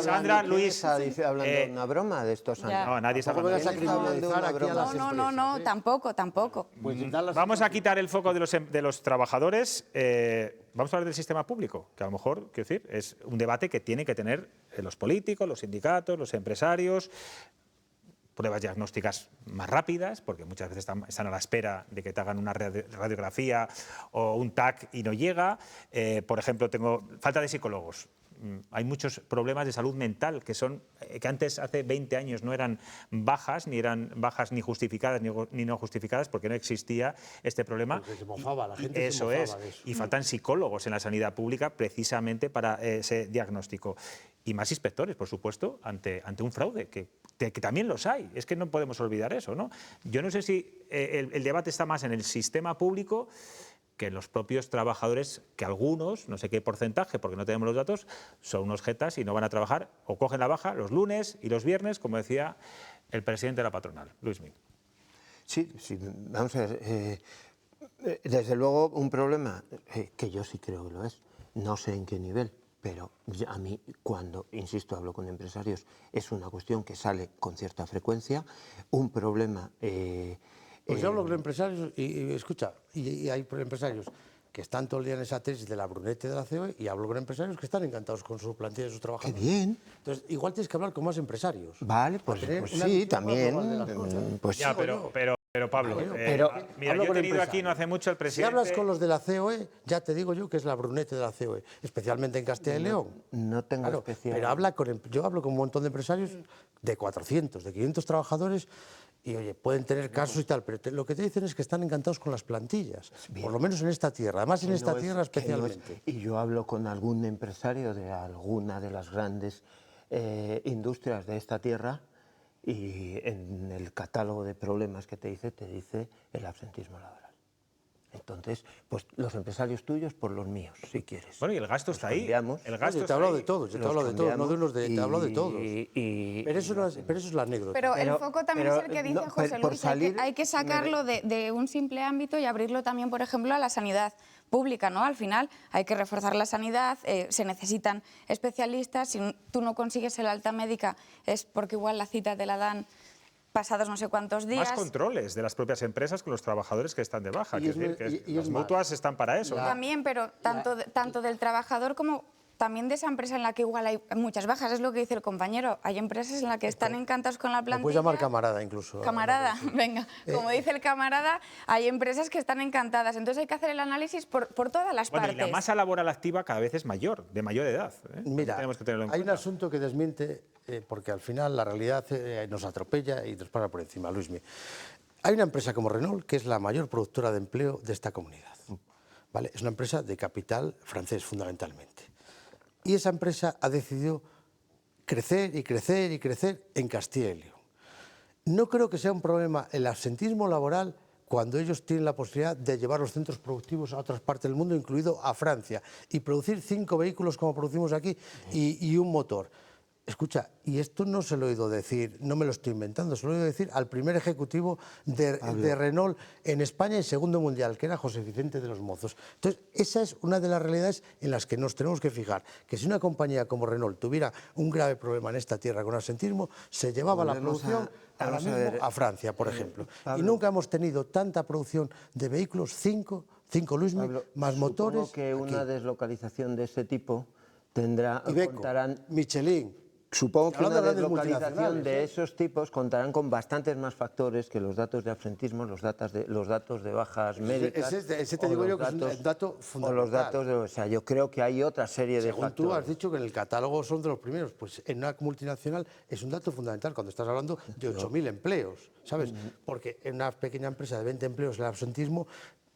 Sandra, Luis... hablando de una broma de estos años. No, nadie está hablando de una broma. No, tampoco. Vamos a quitar el foco de los trabajadores. Vamos a hablar del sistema público, que a lo mejor, quiero decir, es un debate que tienen que tener los políticos, los sindicatos, los empresarios, pruebas diagnósticas más rápidas, porque muchas veces están a la espera de que te hagan una radiografía o un TAC y no llega. Por ejemplo, tengo falta de psicólogos. Hay muchos problemas de salud mental que antes, hace 20 años, no eran bajas ni justificadas ni no justificadas, porque no existía este problema. Porque se mofaba, la gente eso se es. mofaba de eso. Y faltan psicólogos en la sanidad pública precisamente para ese diagnóstico. Y más inspectores, por supuesto, ante un fraude, que también los hay. Es que no podemos olvidar eso, ¿no? Yo no sé si el debate está más en el sistema público que los propios trabajadores, que algunos, no sé qué porcentaje, porque no tenemos los datos, son unos jetas y no van a trabajar o cogen la baja los lunes y los viernes, como decía el presidente de la patronal, Luismi. Sí, vamos a ver. Desde luego, un problema que yo sí creo que lo es, no sé en qué nivel, pero a mí, cuando, insisto, hablo con empresarios, es una cuestión que sale con cierta frecuencia, un problema... Pues yo hablo con empresarios y escucha, y hay empresarios que están todo el día en esa tesis de la Brunete de la COE y hablo con empresarios que están encantados con su plantilla y sus trabajadores. ¡Qué bien! Entonces, igual tienes que hablar con más empresarios. Vale, pues sí, también. Pues ya, pero Pablo, mira, yo he tenido aquí no hace mucho el presidente... Si hablas con los de la COE, ya te digo yo que es la Brunete de la COE, especialmente en Castilla y León. No tengo especial... Pero yo hablo con un montón de empresarios de 400, de 500 trabajadores. Y oye, pueden tener casos y tal, pero lo que te dicen es que están encantados con las plantillas, por lo menos en esta tierra, además en esta tierra especialmente. Y yo hablo con algún empresario de alguna de las grandes industrias de esta tierra, y en el catálogo de problemas que te dice el absentismo laboral. Entonces, pues los empresarios tuyos por los míos, si quieres. Bueno, y el gasto está ahí. El gasto te he hablado de todos, te he hablado de todos, no de unos de... Te he hablado de todos. Pero eso es la anécdota. Pero el foco también es el que dice José Luis, hay que sacarlo de un simple ámbito y abrirlo también, por ejemplo, a la sanidad pública, ¿no? Al final hay que reforzar la sanidad, se necesitan especialistas, si tú no consigues el alta médica es porque igual la cita te la dan pasados no sé cuántos días. Más controles de las propias empresas con los trabajadores que están de baja. Las mutuas están para eso. También, pero tanto del trabajador como también de esa empresa en la que igual hay muchas bajas. Es lo que dice el compañero. Hay empresas en las que están encantados con la plantilla. Puedes llamar camarada incluso. Camarada, venga. Como dice el camarada, hay empresas que están encantadas. Entonces hay que hacer el análisis por todas las partes. Y la masa laboral activa cada vez es mayor, de mayor edad. Mira, hay un asunto que desmiente, porque al final la realidad nos atropella y nos pasa por encima, Luismi. Hay una empresa como Renault que es la mayor productora de empleo de esta comunidad. ¿Vale? Es una empresa de capital francés fundamentalmente. Y esa empresa ha decidido crecer y crecer y crecer en Castilla y León. No creo que sea un problema el absentismo laboral cuando ellos tienen la posibilidad de llevar los centros productivos a otras partes del mundo, incluido a Francia, y producir 5 vehículos como producimos aquí y un motor. Escucha, y esto no se lo he oído decir, no me lo estoy inventando, se lo he oído decir al primer ejecutivo de Renault en España y segundo mundial, que era José Vicente de los Mozos. Entonces, esa es una de las realidades en las que nos tenemos que fijar, que si una compañía como Renault tuviera un grave problema en esta tierra con absentismo, se llevaba la producción ahora mismo a Francia, por ejemplo. Pablo, y nunca hemos tenido tanta producción de vehículos, cinco Luismi, Pablo, más motores. Supongo que una deslocalización de ese tipo tendrá... contarán Michelin. Supongo que una deslocalización de esos tipos contarán con bastantes más factores que los datos de absentismo, los datos de bajas médicas. Ese te digo yo que es un dato fundamental. O los datos o sea, yo creo que hay otra serie de factores. Tú has dicho que en el catálogo son de los primeros, pues en una multinacional es un dato fundamental cuando estás hablando de 8.000 empleos, ¿sabes? Porque en una pequeña empresa de 20 empleos el absentismo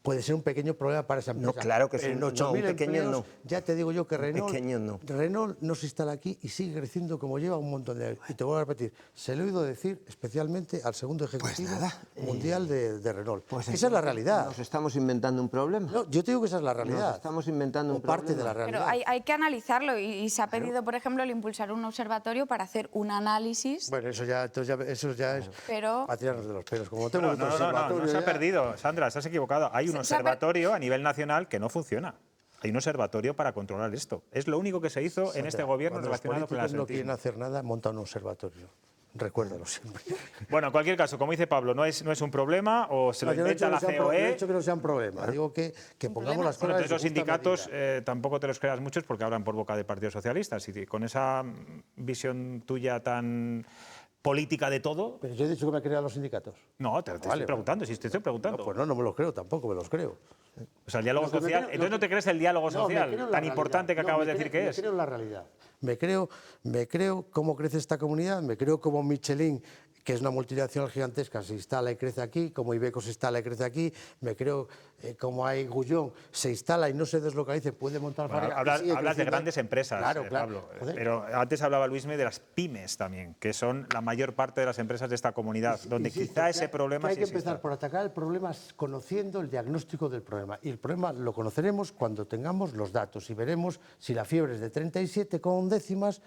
puede ser un pequeño problema para esa empresa. No, claro que sí. En 8.000 pequeño empleos, no. Ya te digo yo que Renault no se instala aquí y sigue creciendo como lleva un montón de años. Y te voy a repetir, se lo he oído decir especialmente al segundo ejecutivo mundial de Renault. Esa es la realidad. Nos estamos inventando un problema. No, yo te digo que esa es la realidad. Nos estamos inventando un problema. Parte de la realidad. Pero hay que analizarlo y se ha pedido, por ejemplo, el impulsar un observatorio para hacer un análisis. Bueno, eso ya es para tirarnos de los pelos. Como tengo no se ha perdido, Sandra, estás equivocado. Hay un observatorio a nivel nacional que no funciona. Hay un observatorio para controlar esto. Es lo único que se hizo en este gobierno relacionado con el absentismo. No quieren hacer nada, montan un observatorio. Recuérdalo siempre. Bueno, en cualquier caso, como dice Pablo, no es un problema o se lo inventa la COE. No he dicho que no sea un problema, digo que pongamos las cosas. Entonces los sindicatos tampoco te los creas muchos porque hablan por boca del Partido Socialista. Y con esa visión tuya tan política de todo... Pero yo he dicho que me crean los sindicatos. No, te estoy preguntando, si te estoy preguntando. No, pues no me los creo, tampoco me los creo. O sea, el diálogo social... Entonces no te crees el diálogo social tan importante que acabas de decir que es. Me creo la realidad. Me creo cómo crece esta comunidad, me creo cómo Michelin, que es una multinacional gigantesca, se instala y crece aquí, como Iveco se instala y crece aquí, me creo como hay Gullón, se instala y no se deslocalice, puede montar fábrica. Hablas de grandes empresas, claro, Pablo. Pero antes hablaba Luismi de las pymes también, que son la mayor parte de las empresas de esta comunidad, donde quizá ese problema hay que empezar por atacar el problema conociendo el diagnóstico del problema. Y el problema lo conoceremos cuando tengamos los datos y veremos si la fiebre es de 37 con décimas,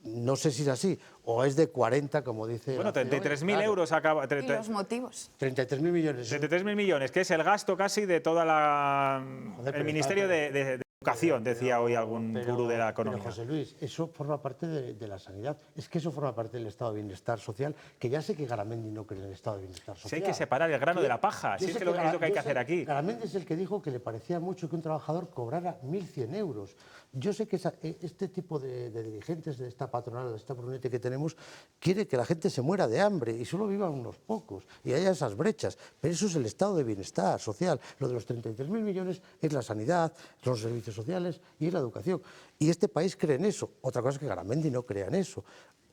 no sé si es así, o es de 40, como dice... Bueno, 33.000 euros acaba... ¿Y los motivos? 33.000 millones. 33.000 millones, que es el gasto casi de toda el Ministerio de Educación, decía hoy algún gurú de la economía. Pero José Luis, eso forma parte de la sanidad. Es que eso forma parte del estado de bienestar social, que ya sé que Garamendi no cree en el estado de bienestar social. Si hay que separar el grano de la paja, si es que es lo que hay que hacer aquí. Garamendi es el que dijo que le parecía mucho que un trabajador cobrara 1.100 euros. Yo sé que este tipo de dirigentes de esta patronal, de esta brunete que tenemos, quiere que la gente se muera de hambre y solo vivan unos pocos y haya esas brechas. Pero eso es el estado de bienestar social. Lo de los 33.000 millones es la sanidad, son los servicios sociales y es la educación. Y este país cree en eso. Otra cosa es que Garamendi no crea en eso.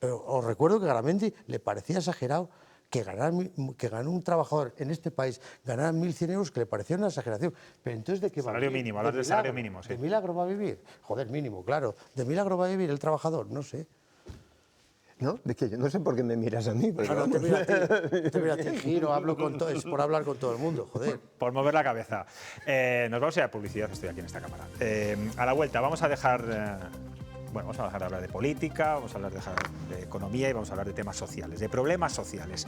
Os recuerdo que a Garamendi le parecía exagerado que ganó un trabajador en este país, ganara 1.100 euros, que le parecía una exageración. Pero entonces, ¿de qué va a vivir? Salario mínimo, hablas del salario mínimo, sí. ¿De milagro va a vivir? Joder, mínimo, claro. ¿De milagro va a vivir el trabajador? No sé. ¿No? Es que yo no sé por qué me miras a mí. Pero no, te miro a ti, giro, hablo con todo, es por hablar con todo el mundo, joder. Por mover la cabeza. Nos vamos a ir a publicidad, estoy aquí en esta cámara. A la vuelta vamos a dejar... Bueno, vamos a dejar de hablar de política, vamos a hablar de economía y vamos a hablar de temas sociales, de problemas sociales.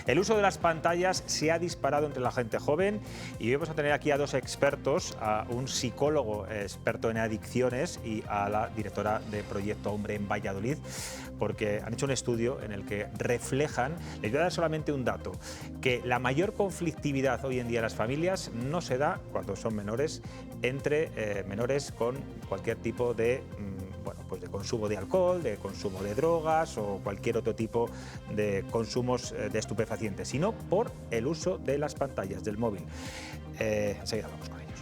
El uso de las pantallas se ha disparado entre la gente joven y hoy vamos a tener aquí a dos expertos, a un psicólogo experto en adicciones y a la directora de Proyecto Hombre en Valladolid, porque han hecho un estudio en el que reflejan, les voy a dar solamente un dato, que la mayor conflictividad hoy en día en las familias no se da cuando son menores, entre menores con cualquier tipo de... pues de consumo de alcohol, de consumo de drogas o cualquier otro tipo de consumos de estupefacientes, sino por el uso de las pantallas del móvil. Enseguida vamos con ellos.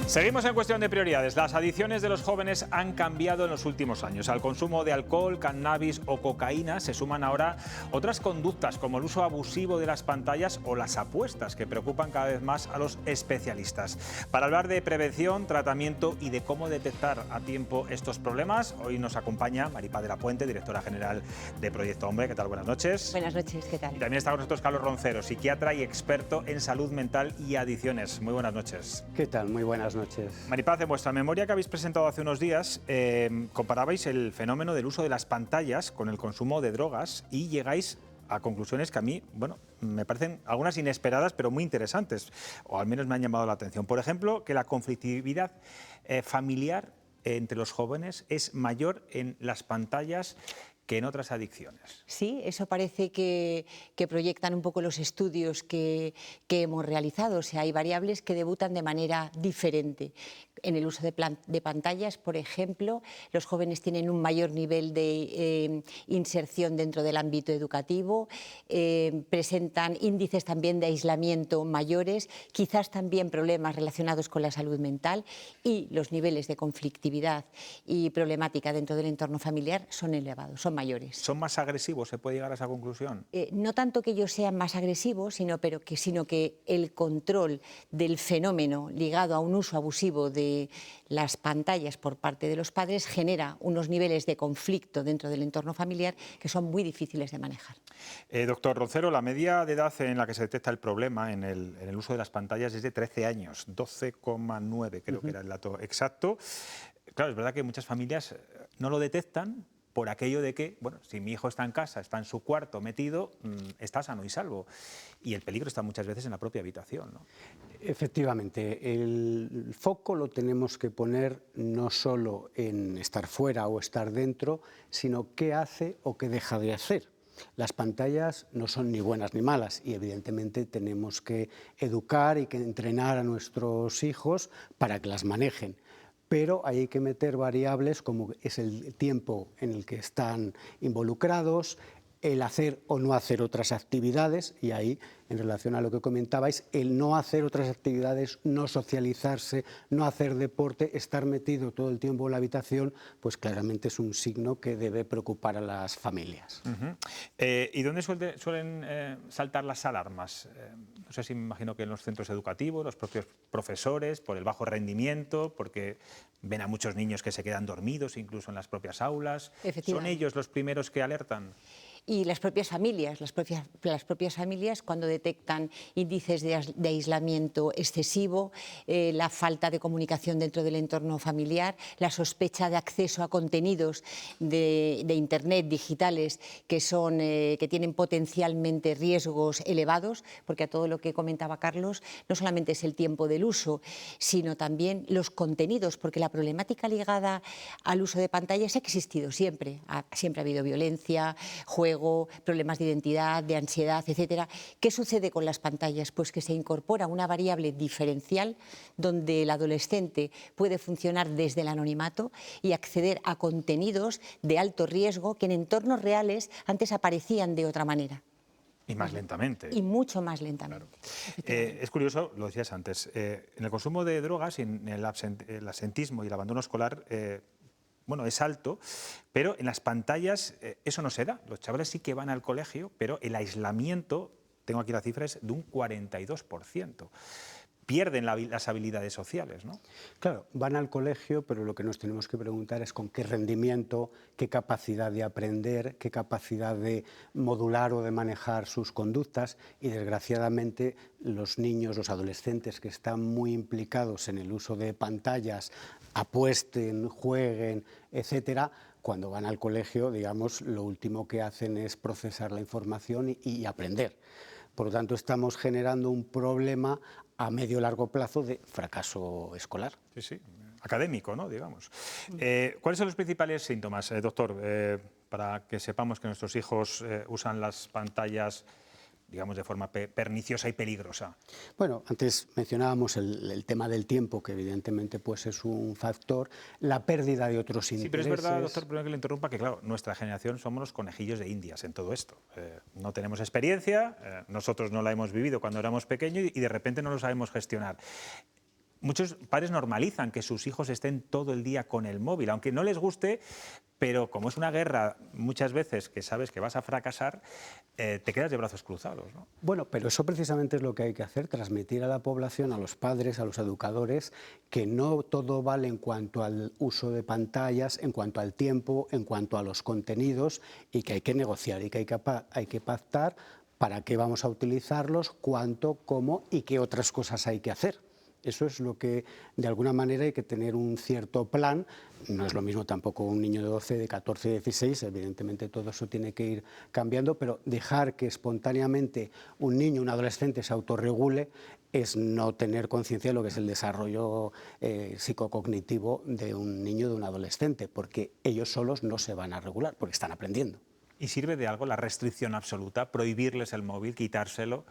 Seguimos en cuestión de prioridades. Las adicciones de los jóvenes han cambiado en los últimos años. Al consumo de alcohol, cannabis o cocaína se suman ahora otras conductas como el uso abusivo de las pantallas o las apuestas que preocupan cada vez más a los especialistas. Para hablar de prevención, tratamiento y de cómo detectar a tiempo estos problemas, hoy nos acompaña Maripaz de la Puente, directora general de Proyecto Hombre. ¿Qué tal? Buenas noches. Buenas noches, ¿qué tal? Y también está con nosotros Carlos Roncero, psiquiatra y experto en salud mental y adicciones. Muy buenas noches. ¿Qué tal? Muy buenas noches. Maripaz, en vuestra memoria que habéis presentado hace unos días, comparabais el fenómeno del uso de las pantallas con el consumo de drogas y llegáis a conclusiones que a mí, bueno, me parecen algunas inesperadas, pero muy interesantes, o al menos me han llamado la atención. Por ejemplo, que la conflictividad familiar entre los jóvenes es mayor en las pantallas que en otras adicciones. Sí, eso parece que proyectan un poco los estudios que hemos realizado. O sea, hay variables que debutan de manera diferente. En el uso de pantallas, por ejemplo, los jóvenes tienen un mayor nivel de inserción dentro del ámbito educativo, presentan índices también de aislamiento mayores, quizás también problemas relacionados con la salud mental, y los niveles de conflictividad y problemática dentro del entorno familiar son elevados, son mayores. ¿Son más agresivos? ¿Se puede llegar a esa conclusión? No tanto que ellos sean más agresivos, sino que el control del fenómeno ligado a un uso abusivo de las pantallas por parte de los padres genera unos niveles de conflicto dentro del entorno familiar que son muy difíciles de manejar. Doctor Roncero, la media de edad en la que se detecta el problema en el uso de las pantallas es de 13 años, 12,9 creo que era el dato exacto. Claro, es verdad que muchas familias no lo detectan por aquello de que, bueno, si mi hijo está en casa, está en su cuarto metido, está sano y salvo. Y el peligro está muchas veces en la propia habitación, ¿no? Efectivamente, el foco lo tenemos que poner no solo en estar fuera o estar dentro, sino qué hace o qué deja de hacer. Las pantallas no son ni buenas ni malas y evidentemente tenemos que educar y que entrenar a nuestros hijos para que las manejen. Pero hay que meter variables como es el tiempo en el que están involucrados, el hacer o no hacer otras actividades, y ahí, en relación a lo que comentabais, el no hacer otras actividades, no socializarse, no hacer deporte, estar metido todo el tiempo en la habitación, pues claramente es un signo que debe preocupar a las familias. ¿Y dónde suelen saltar las alarmas? No sé si me imagino que en los centros educativos, los propios profesores, por el bajo rendimiento, porque ven a muchos niños que se quedan dormidos incluso en las propias aulas. ¿Son ellos los primeros que alertan? Y las propias familias, cuando detectan índices de aislamiento excesivo, la falta de comunicación dentro del entorno familiar, la sospecha de acceso a contenidos de Internet digitales que tienen potencialmente riesgos elevados, porque a todo lo que comentaba Carlos, no solamente es el tiempo del uso, sino también los contenidos, porque la problemática ligada al uso de pantallas ha existido siempre. Siempre ha habido violencia, juego, problemas de identidad, de ansiedad, etcétera. ¿Qué sucede con las pantallas? Pues que se incorpora una variable diferencial donde el adolescente puede funcionar desde el anonimato y acceder a contenidos de alto riesgo que en entornos reales antes aparecían de otra manera. Y más lentamente. Y mucho más lentamente. Claro. Es curioso, lo decías antes, en el consumo de drogas y en el absentismo y el abandono escolar, bueno, es alto, pero en las pantallas eso no se da. Los chavales sí que van al colegio, pero el aislamiento, tengo aquí la cifra, es de un 42%. Pierden las habilidades sociales, ¿no? Claro, van al colegio, pero lo que nos tenemos que preguntar es con qué rendimiento, qué capacidad de aprender, qué capacidad de modular o de manejar sus conductas, y desgraciadamente los niños, los adolescentes que están muy implicados en el uso de pantallas, apuesten, jueguen, etcétera, cuando van al colegio, digamos, lo último que hacen es procesar la información y aprender. Por lo tanto, estamos generando un problema a medio y largo plazo de fracaso escolar. Sí, sí, académico, ¿no? Digamos. ¿Cuáles son los principales síntomas, doctor, para que sepamos que nuestros hijos usan las pantallas, digamos, de forma perniciosa y peligrosa? Bueno, antes mencionábamos el tema del tiempo, que evidentemente pues, es un factor, la pérdida de otros intereses. Sí, pero es verdad, doctor, perdón que le interrumpa, que claro, nuestra generación somos los conejillos de indias en todo esto. No tenemos experiencia, nosotros no la hemos vivido cuando éramos pequeños y de repente no lo sabemos gestionar. Muchos padres normalizan que sus hijos estén todo el día con el móvil, aunque no les guste, pero como es una guerra muchas veces que sabes que vas a fracasar, te quedas de brazos cruzados, ¿no? Bueno, pero eso precisamente es lo que hay que hacer, transmitir a la población, a los padres, a los educadores, que no todo vale en cuanto al uso de pantallas, en cuanto al tiempo, en cuanto a los contenidos, y que hay que negociar y que hay que pactar para qué vamos a utilizarlos, cuánto, cómo y qué otras cosas hay que hacer. Eso es lo que, de alguna manera, hay que tener un cierto plan. No es lo mismo tampoco un niño de 12, de 14, de 16, evidentemente todo eso tiene que ir cambiando, pero dejar que espontáneamente un niño, un adolescente se autorregule es no tener conciencia de lo que es el desarrollo psicocognitivo de un niño, de un adolescente, porque ellos solos no se van a regular, porque están aprendiendo. ¿Y sirve de algo la restricción absoluta, prohibirles el móvil, quitárselo?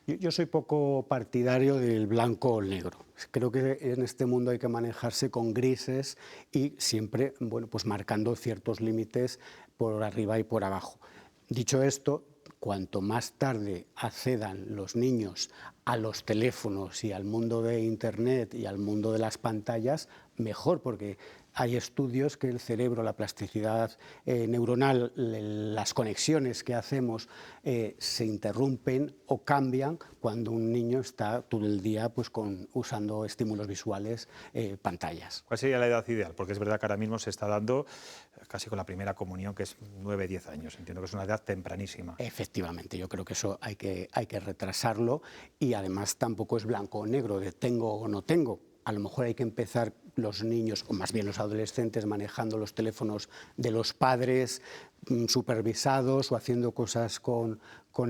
Yo soy poco partidario del blanco o el negro. Creo que en este mundo hay que manejarse con grises y siempre, bueno, pues marcando ciertos límites por arriba y por abajo. Dicho esto, cuanto más tarde accedan los niños a los teléfonos y al mundo de Internet y al mundo de las pantallas, mejor, porque hay estudios que el cerebro, la plasticidad neuronal, las conexiones que hacemos se interrumpen o cambian cuando un niño está todo el día pues, usando estímulos visuales, pantallas. ¿Cuál sería la edad ideal? Porque es verdad que ahora mismo se está dando casi con la primera comunión, que es 9-10 años. Entiendo que es una edad tempranísima. Efectivamente, yo creo que eso hay que retrasarlo y además tampoco es blanco o negro, de tengo o no tengo. A lo mejor hay que empezar los niños, o más bien los adolescentes, manejando los teléfonos de los padres, supervisados o haciendo cosas con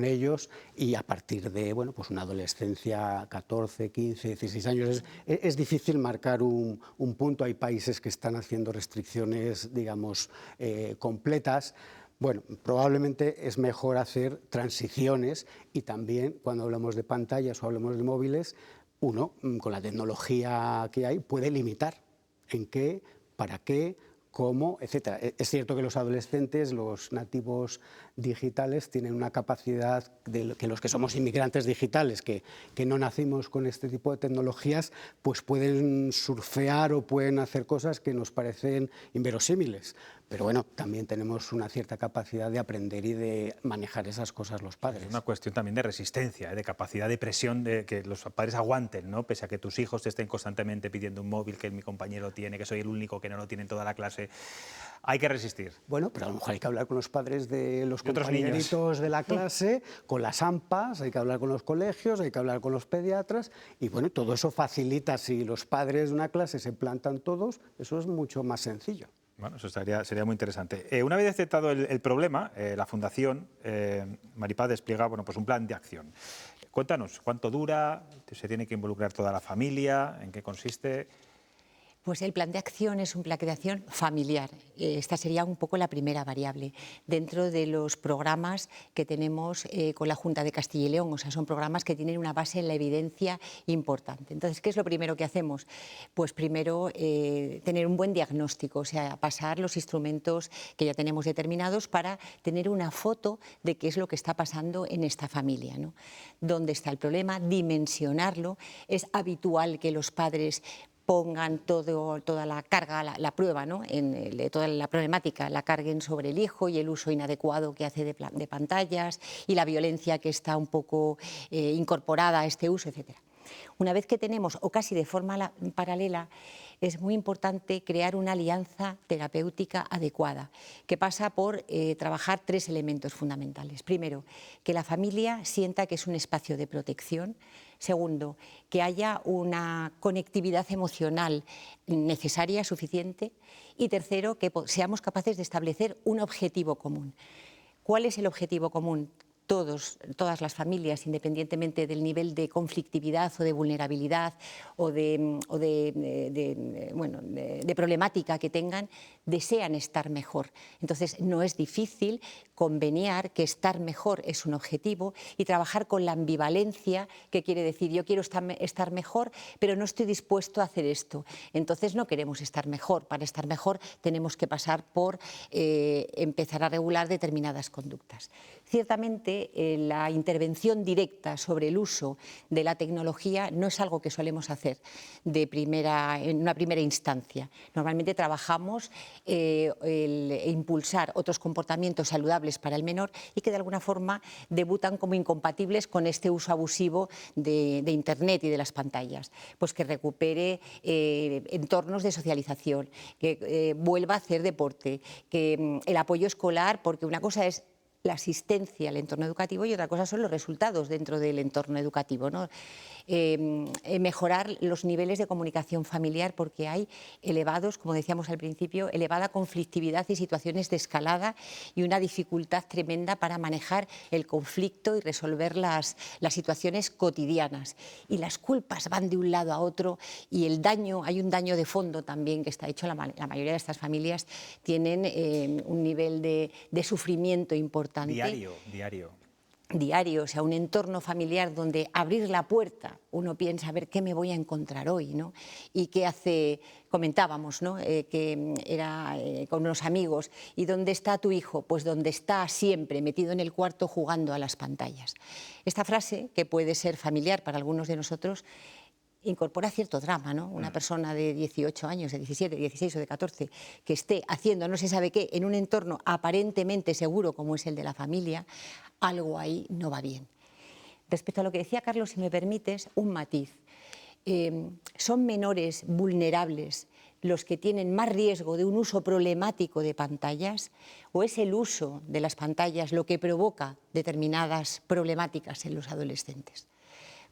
ellos, y a partir de bueno, pues una adolescencia, 14, 15, 16 años, es difícil marcar un punto. Hay países que están haciendo restricciones, digamos, completas. Bueno, probablemente es mejor hacer transiciones y también cuando hablamos de pantallas o hablamos de móviles, uno, con la tecnología que hay, puede limitar en qué, para qué, cómo, etcétera. Es cierto que los adolescentes, los nativos digitales, tienen una capacidad que los que somos inmigrantes digitales, que no nacimos con este tipo de tecnologías, pues pueden surfear o pueden hacer cosas que nos parecen inverosímiles. Pero bueno, también tenemos una cierta capacidad de aprender y de manejar esas cosas los padres. Es una cuestión también de resistencia, de capacidad de presión, de que los padres aguanten, ¿no? Pese a que tus hijos te estén constantemente pidiendo un móvil que mi compañero tiene, que soy el único que no lo tiene en toda la clase. Hay que resistir. Bueno, pero a lo mejor hay que hablar con los padres de los compañeritos de la clase, con las AMPAs, hay que hablar con los colegios, hay que hablar con los pediatras, y bueno, todo eso facilita. Si los padres de una clase se plantan todos, eso es mucho más sencillo. Bueno, eso sería muy interesante. Una vez detectado el problema, la Fundación Maripaz despliega bueno, pues un plan de acción. Cuéntanos, ¿cuánto dura? ¿Se tiene que involucrar toda la familia? ¿En qué consiste? Pues el plan de acción es un plan de acción familiar. Esta sería un poco la primera variable dentro de los programas que tenemos con la Junta de Castilla y León. O sea, son programas que tienen una base en la evidencia importante. Entonces, ¿qué es lo primero que hacemos? Pues primero tener un buen diagnóstico, o sea, pasar los instrumentos que ya tenemos determinados para tener una foto de qué es lo que está pasando en esta familia, ¿no? ¿Dónde está el problema? Dimensionarlo. Es habitual que los padres pongan toda la carga, la prueba, ¿no? Toda la problemática, la carguen sobre el hijo y el uso inadecuado que hace de pantallas y la violencia que está un poco incorporada a este uso, etc. Una vez que tenemos, o casi de forma paralela, es muy importante crear una alianza terapéutica adecuada, que pasa por trabajar 3 elementos fundamentales. Primero, que la familia sienta que es un espacio de protección. Segundo, que haya una conectividad emocional necesaria, suficiente. Y tercero, que seamos capaces de establecer un objetivo común. ¿Cuál es el objetivo común? Todas las familias, independientemente del nivel de conflictividad o de vulnerabilidad o de problemática que tengan, desean estar mejor. Entonces, no es difícil conveniar que estar mejor es un objetivo y trabajar con la ambivalencia, que quiere decir yo quiero estar mejor, pero no estoy dispuesto a hacer esto. Entonces, no queremos estar mejor. Para estar mejor tenemos que pasar por empezar a regular determinadas conductas. Ciertamente, la intervención directa sobre el uso de la tecnología no es algo que solemos hacer en una primera instancia. Normalmente trabajamos impulsar otros comportamientos saludables para el menor y que de alguna forma debutan como incompatibles con este uso abusivo de Internet y de las pantallas. Pues que recupere entornos de socialización, que vuelva a hacer deporte, que el apoyo escolar, porque una cosa es la asistencia al entorno educativo y otra cosa son los resultados dentro del entorno educativo, ¿no? Mejorar los niveles de comunicación familiar porque hay elevados, como decíamos al principio, elevada conflictividad y situaciones de escalada y una dificultad tremenda para manejar el conflicto y resolver las situaciones cotidianas. Y las culpas van de un lado a otro y hay un daño de fondo también que está hecho. La mayoría de estas familias tienen un nivel de sufrimiento importante. Diario, o sea, un entorno familiar donde abrir la puerta, uno piensa, a ver, ¿qué me voy a encontrar hoy, ¿no? Y qué hace, comentábamos, ¿no? Que era con unos amigos, ¿y dónde está tu hijo? Pues donde está siempre, metido en el cuarto jugando a las pantallas. Esta frase, que puede ser familiar para algunos de nosotros, incorpora cierto drama, ¿no? Una persona de 18 años, de 17, 16 o de 14, que esté haciendo no se sabe qué en un entorno aparentemente seguro como es el de la familia, algo ahí no va bien. Respecto a lo que decía Carlos, si me permites, un matiz. ¿Son menores vulnerables los que tienen más riesgo de un uso problemático de pantallas? ¿O es el uso de las pantallas lo que provoca determinadas problemáticas en los adolescentes?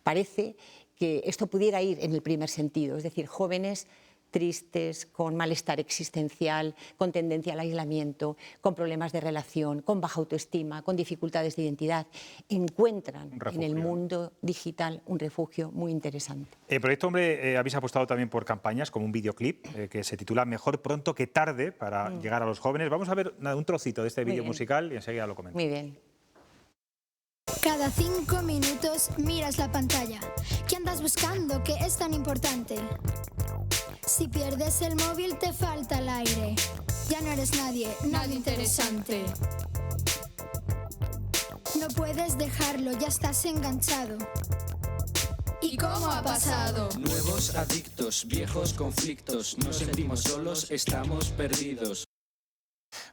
Parece que esto pudiera ir en el primer sentido, es decir, jóvenes tristes, con malestar existencial, con tendencia al aislamiento, con problemas de relación, con baja autoestima, con dificultades de identidad, encuentran en el mundo digital un refugio muy interesante. El Proyecto Hombre habéis apostado también por campañas como un videoclip que se titula Mejor pronto que tarde para llegar a los jóvenes. Vamos a ver un trocito de este vídeo musical y enseguida lo comentamos. Muy bien. Cada 5 minutos miras la pantalla. ¿Qué andas buscando? ¿Qué es tan importante? Si pierdes el móvil te falta el aire. Ya no eres nadie interesante. No puedes dejarlo, ya estás enganchado. ¿Y cómo ha pasado? Nuevos adictos, viejos conflictos. Nos sentimos solos, estamos perdidos.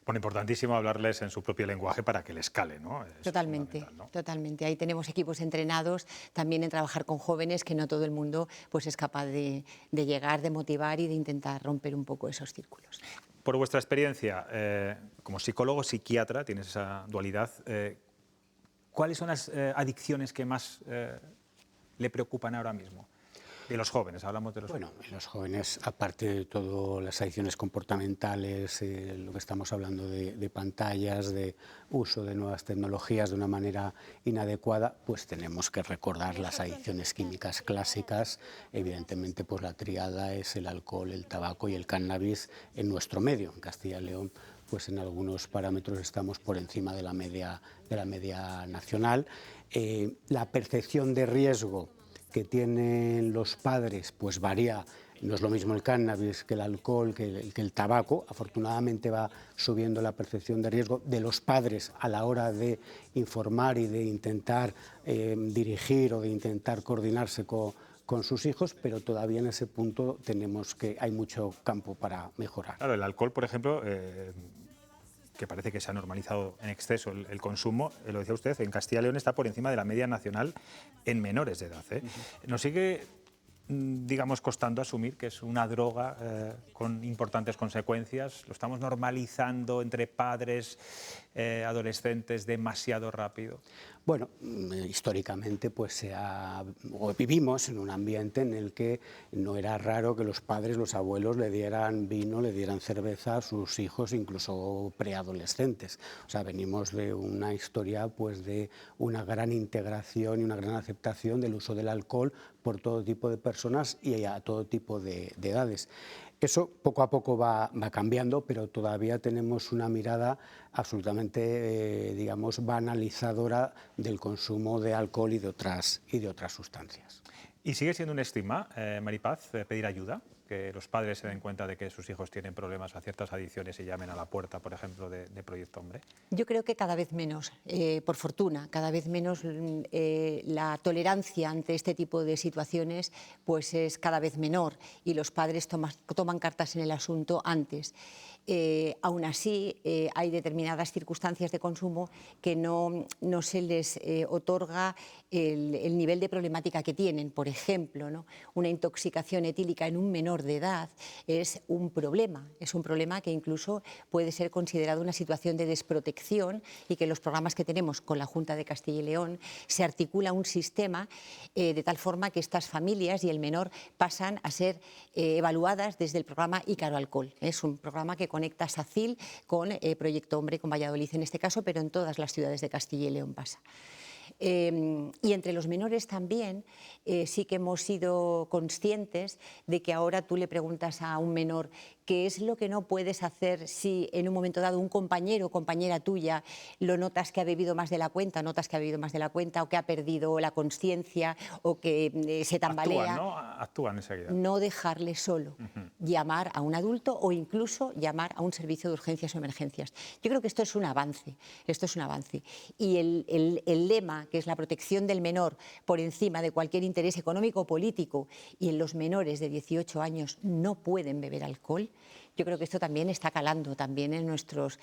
Bueno, importantísimo hablarles en su propio lenguaje para que les cale, ¿no? Totalmente, ¿no? Totalmente. Ahí tenemos equipos entrenados también en trabajar con jóvenes, que no todo el mundo pues, es capaz de llegar, de motivar y de intentar romper un poco esos círculos. Por vuestra experiencia, como psicólogo, psiquiatra, tienes esa dualidad, ¿cuáles son las adicciones que más le preocupan ahora mismo? De los jóvenes, hablamos de los jóvenes. Bueno, en los jóvenes, aparte de todo las adicciones comportamentales, lo que estamos hablando de pantallas, de uso de nuevas tecnologías de una manera inadecuada, pues tenemos que recordar las adicciones químicas clásicas. Evidentemente, pues la tríada es el alcohol, el tabaco y el cannabis en nuestro medio. En Castilla y León, pues en algunos parámetros estamos por encima de la media nacional. La percepción de riesgo que tienen los padres pues varía, no es lo mismo el cannabis que el alcohol, que el tabaco. Afortunadamente va subiendo la percepción de riesgo de los padres a la hora de informar y de intentar dirigir o de intentar coordinarse con sus hijos, pero todavía en ese punto hay mucho campo para mejorar. Claro, el alcohol, por ejemplo, que parece que se ha normalizado en exceso el consumo, lo decía usted, en Castilla y León está por encima de la media nacional en menores de edad. Nos sigue, digamos, costando asumir que es una droga con importantes consecuencias. Lo estamos normalizando entre padres, adolescentes, demasiado rápido. Bueno, históricamente pues vivimos en un ambiente en el que no era raro que los padres, los abuelos le dieran vino, le dieran cerveza a sus hijos, incluso preadolescentes. O sea, venimos de una historia pues de una gran integración y una gran aceptación del uso del alcohol por todo tipo de personas y a todo tipo de edades. Eso poco a poco va cambiando, pero todavía tenemos una mirada absolutamente, digamos, banalizadora del consumo de alcohol y de otras sustancias. ¿Y sigue siendo un estigma, Maripaz, pedir ayuda? Que los padres se den cuenta de que sus hijos tienen problemas a ciertas adicciones y llamen a la puerta, por ejemplo, de Proyecto Hombre. Yo creo que cada vez menos, por fortuna, cada vez menos la tolerancia ante este tipo de situaciones pues es cada vez menor y los padres toman cartas en el asunto antes. Aún así, hay determinadas circunstancias de consumo que no se les otorga el nivel de problemática que tienen. Por ejemplo, ¿no? Una intoxicación etílica en un menor de edad es un problema que incluso puede ser considerado una situación de desprotección y que en los programas que tenemos con la Junta de Castilla y León se articula un sistema de tal forma que estas familias y el menor pasan a ser evaluadas desde el programa Ícaro Alcohol. Es un programa que conecta SACIL con Proyecto Hombre, con Valladolid en este caso, pero en todas las ciudades de Castilla y León pasa. Y entre los menores también sí que hemos sido conscientes de que ahora tú le preguntas a un menor qué es lo que no puedes hacer si en un momento dado un compañero o compañera tuya lo notas que ha bebido más de la cuenta, o que ha perdido la conciencia o que se tambalea. Actúan enseguida. No dejarle solo, llamar a un adulto o incluso llamar a un servicio de urgencias o emergencias. Yo creo que esto es un avance, Y el lema, que es la protección del menor por encima de cualquier interés económico o político, y en los menores de 18 años no pueden beber alcohol, yo creo que esto también está calando también en nuestros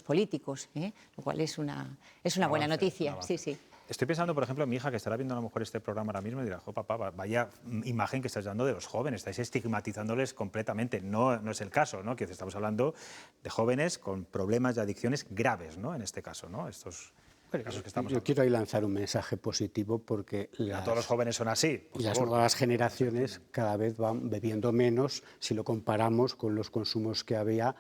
políticos, lo cual es una buena noticia. Sí. Estoy pensando, por ejemplo, en mi hija, que estará viendo a lo mejor este programa ahora mismo y dirá, papá, vaya imagen que estás dando de los jóvenes, estáis estigmatizándoles completamente. No es el caso, ¿no? Que estamos hablando de jóvenes con problemas de adicciones graves, ¿no? En este caso, ¿no? Yo quiero ahí lanzar un mensaje positivo porque todos los jóvenes son así. Y las nuevas generaciones cada vez van bebiendo menos si lo comparamos con los consumos que había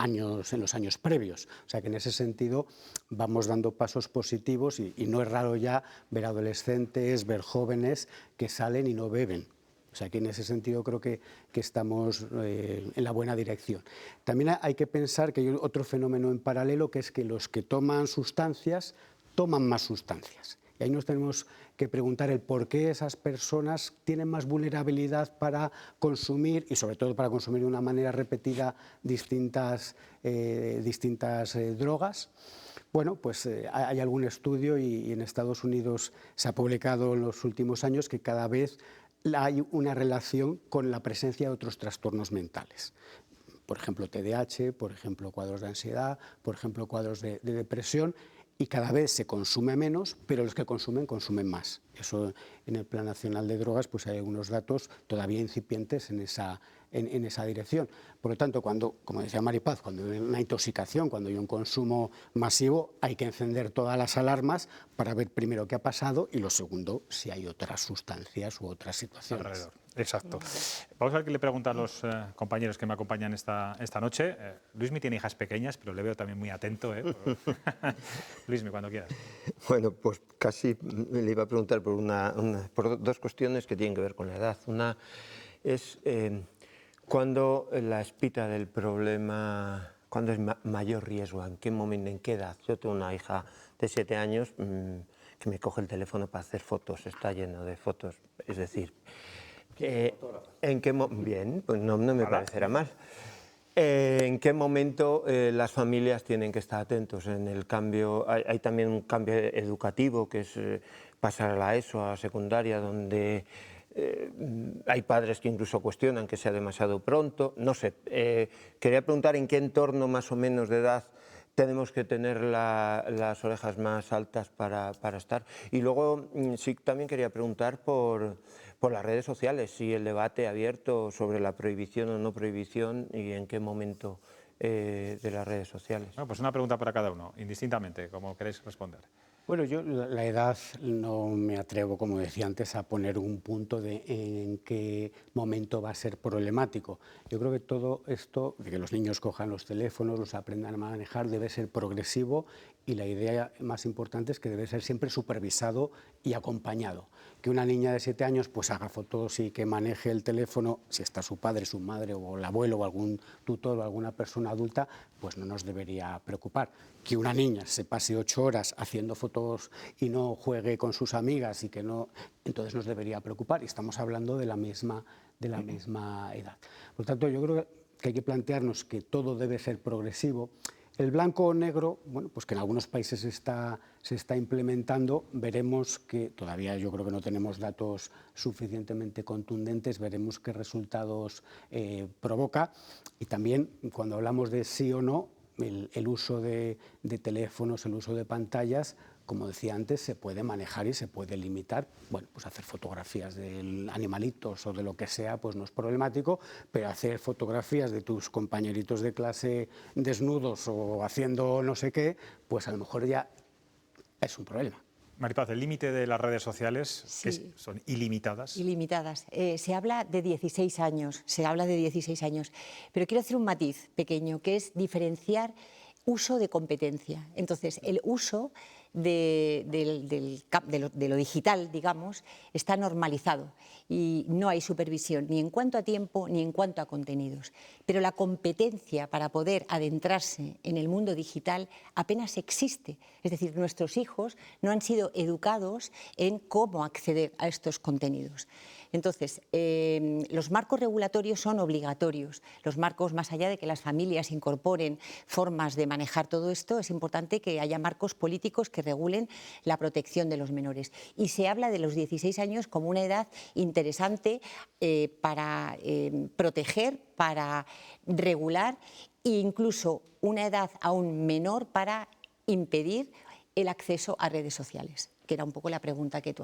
en los años previos. O sea que en ese sentido vamos dando pasos positivos y no es raro ya ver adolescentes, ver jóvenes que salen y no beben. O sea que en ese sentido creo que estamos en la buena dirección. También hay que pensar que hay otro fenómeno en paralelo, que es que los que toman sustancias toman más sustancias. Y ahí nos tenemos que preguntar el por qué esas personas tienen más vulnerabilidad para consumir y sobre todo para consumir de una manera repetida distintas drogas. Bueno, pues hay algún estudio y en Estados Unidos se ha publicado en los últimos años que cada vez hay una relación con la presencia de otros trastornos mentales. Por ejemplo, TDAH, por ejemplo, cuadros de ansiedad, por ejemplo, cuadros de depresión. y cada vez se consume menos, pero los que consumen más. Eso en el Plan Nacional de Drogas pues hay algunos datos todavía incipientes en esa dirección. Por lo tanto, cuando, como decía Maripaz, cuando hay una intoxicación, cuando hay un consumo masivo, hay que encender todas las alarmas para ver primero qué ha pasado y lo segundo, si hay otras sustancias u otras situaciones. Alrededor. Exacto. Vamos a ver qué le preguntan los compañeros que me acompañan esta noche. Luismi tiene hijas pequeñas, pero le veo también muy atento. Luismi, cuando quieras. Bueno, pues casi le iba a preguntar por dos cuestiones que tienen que ver con la edad. Una es cuando la espita del problema, cuando es mayor riesgo, en qué momento, en qué edad. Yo tengo una hija de 7 años que me coge el teléfono para hacer fotos, está lleno de fotos, es decir... ¿en qué bien, pues no me parecerá mal. ¿En qué momento las familias tienen que estar atentos? En el cambio, hay también un cambio educativo, que es pasar a la ESO, a la secundaria, donde hay padres que incluso cuestionan que sea demasiado pronto. No sé, quería preguntar en qué entorno más o menos de edad tenemos que tener las orejas más altas para estar. Y luego sí también quería preguntar por las redes sociales, si el debate abierto sobre la prohibición o no prohibición y en qué momento de las redes sociales. Bueno, pues una pregunta para cada uno, indistintamente, como queréis responder. Bueno, yo la edad no me atrevo, como decía antes, a poner un punto de en qué momento va a ser problemático. Yo creo que todo esto, de que los niños cojan los teléfonos, los aprendan a manejar, debe ser progresivo y la idea más importante es que debe ser siempre supervisado y acompañado. Que una niña de 7 años pues haga fotos y que maneje el teléfono, si está su padre, su madre o el abuelo o algún tutor o alguna persona adulta, pues no nos debería preocupar. Que una niña se pase 8 horas haciendo fotos y no juegue con sus amigas y que no, entonces nos debería preocupar y estamos hablando de la misma edad. Por lo tanto, yo creo que hay que plantearnos que todo debe ser progresivo. El blanco o negro, bueno, pues que en algunos países se está implementando, veremos que todavía yo creo que no tenemos datos suficientemente contundentes, veremos qué resultados provoca y también cuando hablamos de sí o no, el uso de teléfonos, el uso de pantallas, como decía antes, se puede manejar y se puede limitar. Bueno, pues hacer fotografías de animalitos o de lo que sea, pues no es problemático, pero hacer fotografías de tus compañeritos de clase desnudos o haciendo no sé qué, pues a lo mejor ya es un problema. Maripaz, el límite de las redes sociales sí. Son ilimitadas. Ilimitadas. Se habla de 16 años, pero quiero hacer un matiz pequeño, que es diferenciar uso de competencia. Entonces, el uso de lo digital, digamos, está normalizado y no hay supervisión ni en cuanto a tiempo ni en cuanto a contenidos. Pero la competencia para poder adentrarse en el mundo digital apenas existe. Es decir, nuestros hijos no han sido educados en cómo acceder a estos contenidos. Entonces, los marcos regulatorios son obligatorios. Los marcos, más allá de que las familias incorporen formas de manejar todo esto, es importante que haya marcos políticos que regulen la protección de los menores. Y se habla de los 16 años como una edad interesante para proteger, para regular e incluso una edad aún menor para impedir el acceso a redes sociales, que era un poco la pregunta que tú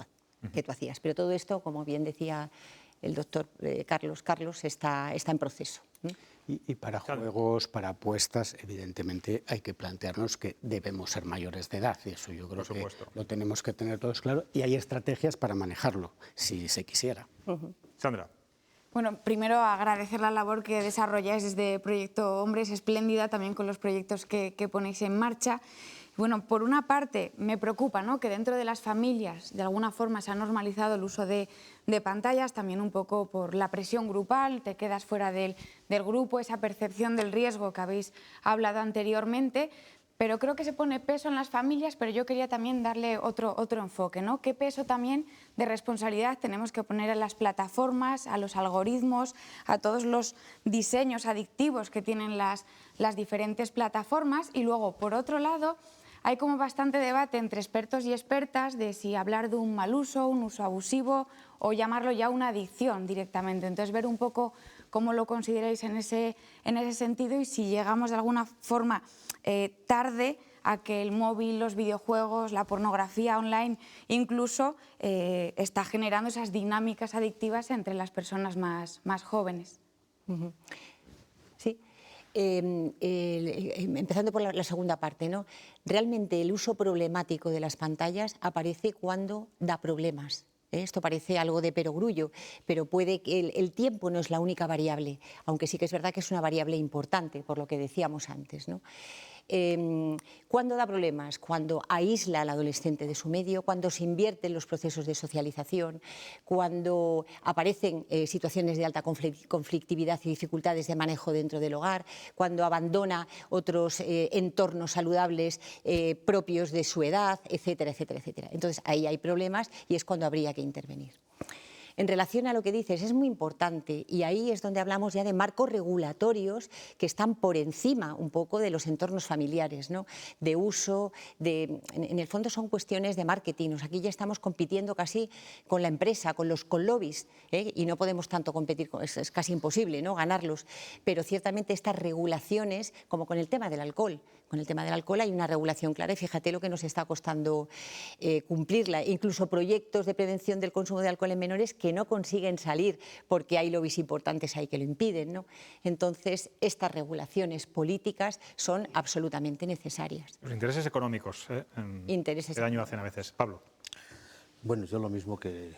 hacías. Pero todo esto, como bien decía el doctor Carlos, está en proceso. Y para juegos, para apuestas, evidentemente hay que plantearnos que debemos ser mayores de edad. Y eso yo creo que lo tenemos que tener todos claro. Y hay estrategias para manejarlo, si se quisiera. Sandra. Bueno, primero agradecer la labor que desarrolláis desde Proyecto Hombre, es espléndida también con los proyectos que ponéis en marcha. Bueno, por una parte me preocupa, ¿no?, que dentro de las familias de alguna forma se ha normalizado el uso de pantallas, también un poco por la presión grupal, te quedas fuera del grupo, esa percepción del riesgo que habéis hablado anteriormente, pero creo que se pone peso en las familias, pero yo quería también darle otro enfoque, ¿no? ¿Qué peso también de responsabilidad tenemos que poner a las plataformas, a los algoritmos, a todos los diseños adictivos que tienen las diferentes plataformas? Y luego, por otro lado, hay como bastante debate entre expertos y expertas de si hablar de un mal uso, un uso abusivo o llamarlo ya una adicción directamente. Entonces, ver un poco cómo lo consideráis en ese sentido y si llegamos de alguna forma tarde a que el móvil, los videojuegos, la pornografía online incluso está generando esas dinámicas adictivas entre las personas más jóvenes. Sí. Empezando por la segunda parte, ¿no? Realmente el uso problemático de las pantallas aparece cuando da problemas. Esto parece algo de perogrullo, pero puede que el tiempo no es la única variable, aunque sí que es verdad que es una variable importante, por lo que decíamos antes, ¿no? ¿Cuándo da problemas? Cuando aísla al adolescente de su medio, cuando se invierte en los procesos de socialización, cuando aparecen situaciones de alta conflictividad y dificultades de manejo dentro del hogar, cuando abandona otros entornos saludables propios de su edad, etcétera, etcétera, etcétera. Entonces ahí hay problemas y es cuando habría que intervenir. En relación a lo que dices, es muy importante y ahí es donde hablamos ya de marcos regulatorios que están por encima un poco de los entornos familiares, ¿no? De uso, en el fondo son cuestiones de marketing. Aquí ya estamos compitiendo casi con la empresa, con lobbies, y no podemos tanto competir, es casi imposible, ¿no? Ganarlos, pero ciertamente estas regulaciones, como con el tema del alcohol. Con el tema del alcohol hay una regulación clara y fíjate lo que nos está costando cumplirla. Incluso proyectos de prevención del consumo de alcohol en menores que no consiguen salir porque hay lobbies importantes ahí que lo impiden, ¿no? Entonces, estas regulaciones políticas son absolutamente necesarias. Los intereses económicos que daño hacen a veces. Pablo. Bueno, yo lo mismo que...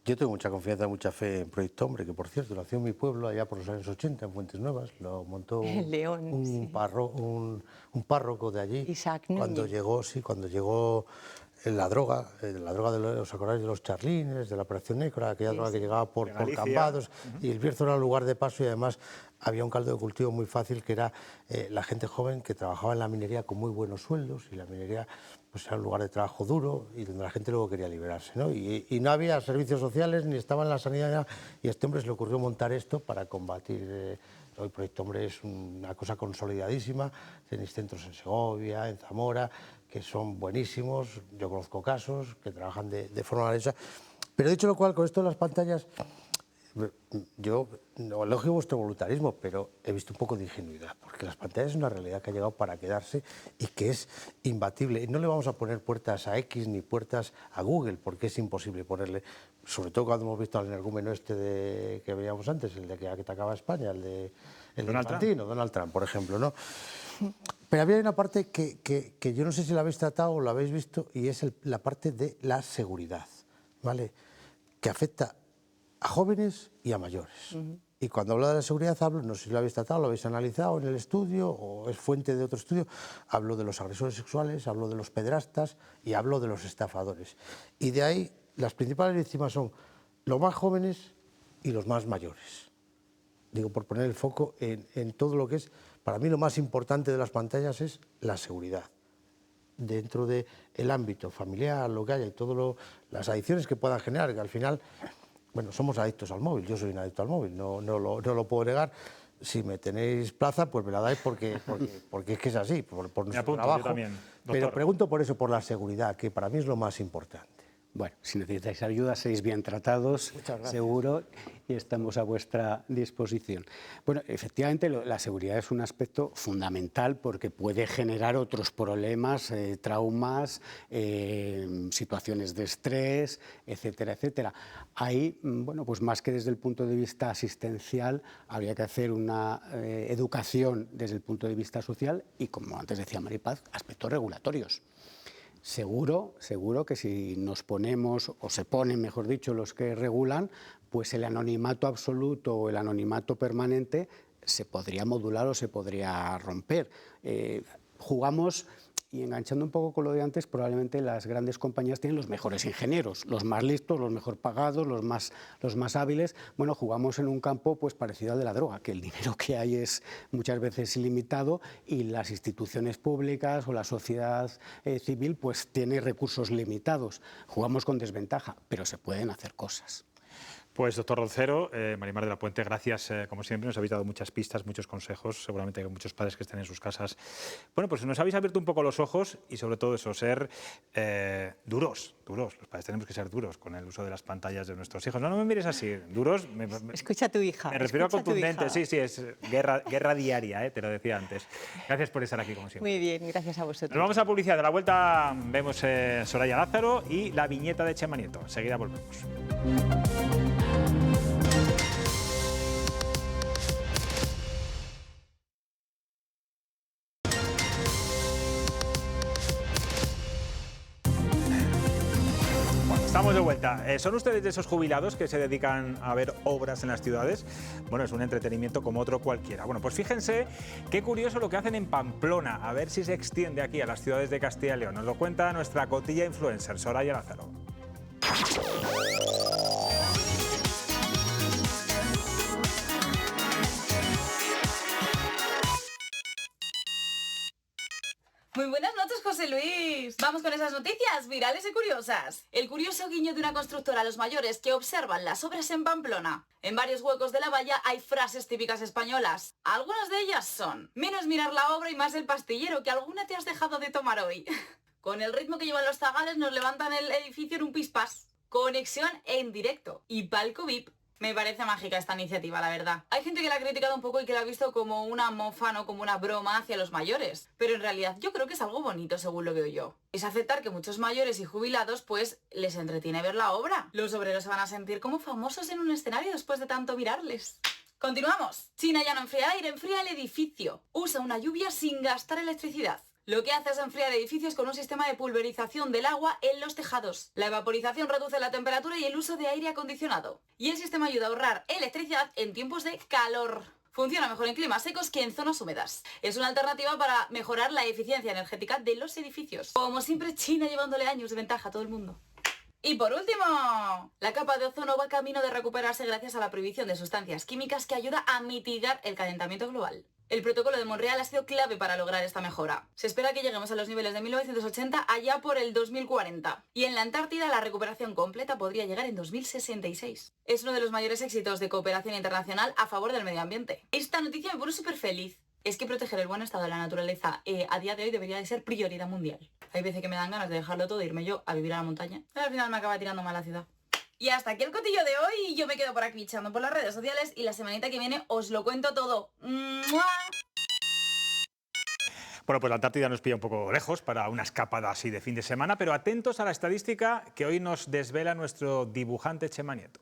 Yo tengo mucha confianza, mucha fe en Proyecto Hombre, que por cierto nació en mi pueblo allá por los años 80, en Fuentes Nuevas, lo montó un párroco de allí. Isaac cuando llegó la droga, ¿os acordáis de los charlines, de la Operación Nécora, aquella droga que llegaba por Cambados? Y el Bierzo era un lugar de paso y además había un caldo de cultivo muy fácil que era la gente joven que trabajaba en la minería con muy buenos sueldos y la minería pues era un lugar de trabajo duro y donde la gente luego quería liberarse, ¿no? Y no había servicios sociales ni estaba en la sanidad y a este hombre se le ocurrió montar esto para combatir. Hoy Proyecto Hombre es una cosa consolidadísima, tenéis centros en Segovia, en Zamora, que son buenísimos, yo conozco casos que trabajan de forma derecha, pero dicho lo cual, con esto de las pantallas, yo no elogio vuestro voluntarismo, pero he visto un poco de ingenuidad, porque las pantallas es una realidad que ha llegado para quedarse y que es imbatible. Y no le vamos a poner puertas a X ni puertas a Google, porque es imposible ponerle, sobre todo cuando hemos visto al energúmeno que veíamos antes, el de que atacaba a España, el de Donald Trump, por ejemplo, ¿no? Pero había una parte que yo no sé si la habéis tratado o la habéis visto, y es la parte de la seguridad, ¿vale? Que afecta a jóvenes y a mayores. Y cuando hablo de la seguridad hablo, no sé si lo habéis tratado, lo habéis analizado en el estudio o es fuente de otro estudio, hablo de los agresores sexuales, hablo de los pederastas y hablo de los estafadores. Y de ahí las principales víctimas son los más jóvenes y los más mayores. Digo, por poner el foco en todo lo que es, para mí lo más importante de las pantallas es la seguridad. Dentro del ámbito familiar, lo que haya y todas las adicciones que puedan generar, que al final... Bueno, somos adictos al móvil, yo soy un adicto al móvil, no lo puedo negar. Si me tenéis plaza, pues me la dais porque es que es así, por nuestro trabajo. Yo también, pero pregunto por eso, por la seguridad, que para mí es lo más importante. Bueno, si necesitáis ayuda, seréis bien tratados, seguro, y estamos a vuestra disposición. Bueno, efectivamente, la seguridad es un aspecto fundamental porque puede generar otros problemas, traumas, situaciones de estrés, etcétera, etcétera. Ahí, bueno, pues más que desde el punto de vista asistencial, habría que hacer una educación desde el punto de vista social y, como antes decía Maripaz, aspectos regulatorios. Seguro que si nos ponemos, o se ponen, mejor dicho, los que regulan, pues el anonimato absoluto o el anonimato permanente se podría modular o se podría romper. Jugamos, y enganchando un poco con lo de antes, probablemente las grandes compañías tienen los mejores ingenieros, los más listos, los mejor pagados, los más hábiles. Bueno, jugamos en un campo pues parecido al de la droga, que el dinero que hay es muchas veces ilimitado y las instituciones públicas o la sociedad civil pues tiene recursos limitados. Jugamos con desventaja, pero se pueden hacer cosas. Pues doctor Roncero, Marimar de la Puente, gracias como siempre, nos habéis dado muchas pistas, muchos consejos, seguramente hay muchos padres que estén en sus casas. Bueno, pues nos habéis abierto un poco los ojos y sobre todo eso, ser duros, los padres tenemos que ser duros con el uso de las pantallas de nuestros hijos. No me mires así, duros. Escucha a tu hija. Me refiero a contundente, sí, es guerra diaria, te lo decía antes. Gracias por estar aquí como siempre. Muy bien, gracias a vosotros. Nos vamos a publicidad, a la vuelta vemos Soraya Lázaro y la viñeta de Chema Nieto. Enseguida volvemos. Estamos de vuelta. ¿Son ustedes de esos jubilados que se dedican a ver obras en las ciudades? Bueno, es un entretenimiento como otro cualquiera. Bueno, pues fíjense qué curioso lo que hacen en Pamplona. A ver si se extiende aquí a las ciudades de Castilla y León. Nos lo cuenta nuestra cotilla influencer, Soraya Lázaro. Muy buenas noches, José Luis. Vamos con esas noticias virales y curiosas. El curioso guiño de una constructora a los mayores que observan las obras en Pamplona. En varios huecos de la valla hay frases típicas españolas. Algunas de ellas son: menos mirar la obra y más el pastillero, que alguna te has dejado de tomar hoy. Con el ritmo que llevan los zagales nos levantan el edificio en un pispás. Conexión en directo. Y palco VIP. Me parece mágica esta iniciativa, la verdad. Hay gente que la ha criticado un poco y que la ha visto como una mofa, no como una broma hacia los mayores. Pero en realidad yo creo que es algo bonito, según lo veo yo. Es aceptar que muchos mayores y jubilados, pues, les entretiene ver la obra. Los obreros se van a sentir como famosos en un escenario después de tanto mirarles. Continuamos. China ya no enfría aire, enfría el edificio. Usa una lluvia sin gastar electricidad. Lo que hace es enfriar edificios con un sistema de pulverización del agua en los tejados. La evaporización reduce la temperatura y el uso de aire acondicionado. Y el sistema ayuda a ahorrar electricidad en tiempos de calor. Funciona mejor en climas secos que en zonas húmedas. Es una alternativa para mejorar la eficiencia energética de los edificios. Como siempre, China llevándole años de ventaja a todo el mundo. Y por último, la capa de ozono va camino de recuperarse gracias a la prohibición de sustancias químicas que ayuda a mitigar el calentamiento global. El protocolo de Montreal ha sido clave para lograr esta mejora. Se espera que lleguemos a los niveles de 1980 allá por el 2040. Y en la Antártida la recuperación completa podría llegar en 2066. Es uno de los mayores éxitos de cooperación internacional a favor del medio ambiente. Esta noticia me pone súper feliz. Es que proteger el buen estado de la naturaleza a día de hoy debería de ser prioridad mundial. Hay veces que me dan ganas de dejarlo todo e irme yo a vivir a la montaña. Pero al final me acaba tirando mal la ciudad. Y hasta aquí el cotillo de hoy. Yo me quedo por aquí echando por las redes sociales y la semanita que viene os lo cuento todo. ¡Mua! Bueno, pues la Antártida nos pilla un poco lejos para una escapada así de fin de semana, pero atentos a la estadística que hoy nos desvela nuestro dibujante Chema Nieto.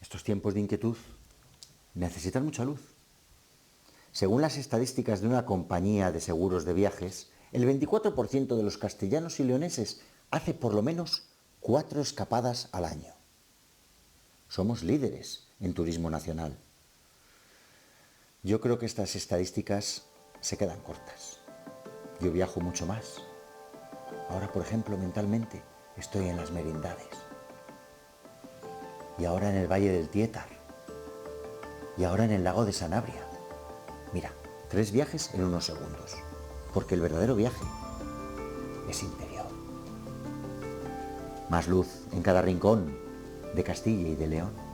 Estos tiempos de inquietud necesitan mucha luz. Según las estadísticas de una compañía de seguros de viajes, el 24% de los castellanos y leoneses hace por lo menos 4 escapadas al año. Somos líderes en turismo nacional. Yo creo que estas estadísticas se quedan cortas. Yo viajo mucho más. Ahora, por ejemplo, mentalmente estoy en las Merindades. Y ahora en el Valle del Tietar. Y ahora en el lago de Sanabria. Mira, 3 viajes en unos segundos. Porque el verdadero viaje es interior. Más luz en cada rincón de Castilla y de León.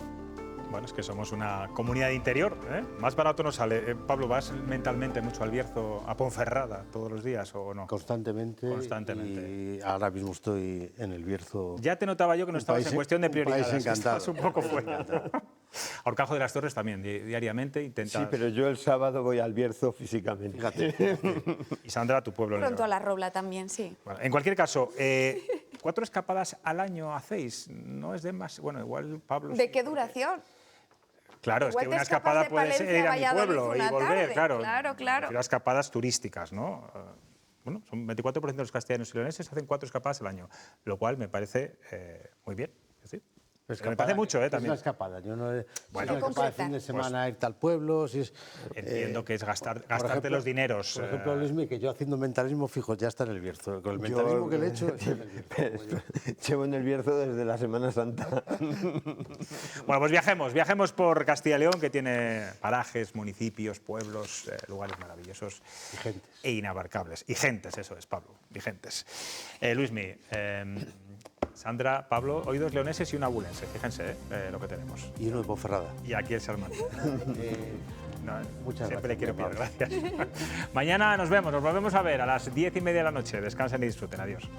Bueno, es que somos una comunidad interior, ¿eh? Más barato nos sale. Pablo, ¿vas mentalmente mucho al Bierzo, a Ponferrada, todos los días o no? Constantemente. Y ahora mismo estoy en el Bierzo. Ya te notaba yo que no estabas en cuestión de prioridades. País encantado. Estás un poco fuera. A Horcajo de las Torres también, diariamente intentas... Sí, pero yo el sábado voy al Bierzo físicamente. Fíjate. Y Sandra, tu pueblo. Pronto a la Robla también, sí. Bueno, en cualquier caso, 4 escapadas al año hacéis, ¿no es de más? Bueno, igual Pablo... ¿De qué duración? Claro, igual es que una escapada puede ser ir a mi pueblo y volver, claro. Claro. Las escapadas turísticas, ¿no? Bueno, son 24% de los castellanos y leoneses hacen 4 escapadas al año, lo cual me parece muy bien. ¿Sí? Me parece mucho, también. Es una escapada. Yo no he bueno, capaz de fin de semana irte al pueblo. Si es, entiendo que es gastarte ejemplo, los dineros. Por ejemplo, Luismi, que yo haciendo mentalismo fijo ya está en el Bierzo. Con el mentalismo que le he hecho, llevo en el Bierzo desde la Semana Santa. Bueno, pues viajemos por Castilla y León, que tiene parajes, municipios, pueblos, lugares maravillosos e inabarcables. Y gentes, eso es, Pablo, y gentes. Luismi, Sandra, Pablo, hoy 2 leoneses y un abulense, fíjense lo que tenemos. Y uno de Ponferrada. Y aquí el Salmán. Muchas siempre gracias, le quiero pedir gracias. Mañana nos volvemos a ver a las 10:30 de la noche. Descansen y disfruten. Adiós.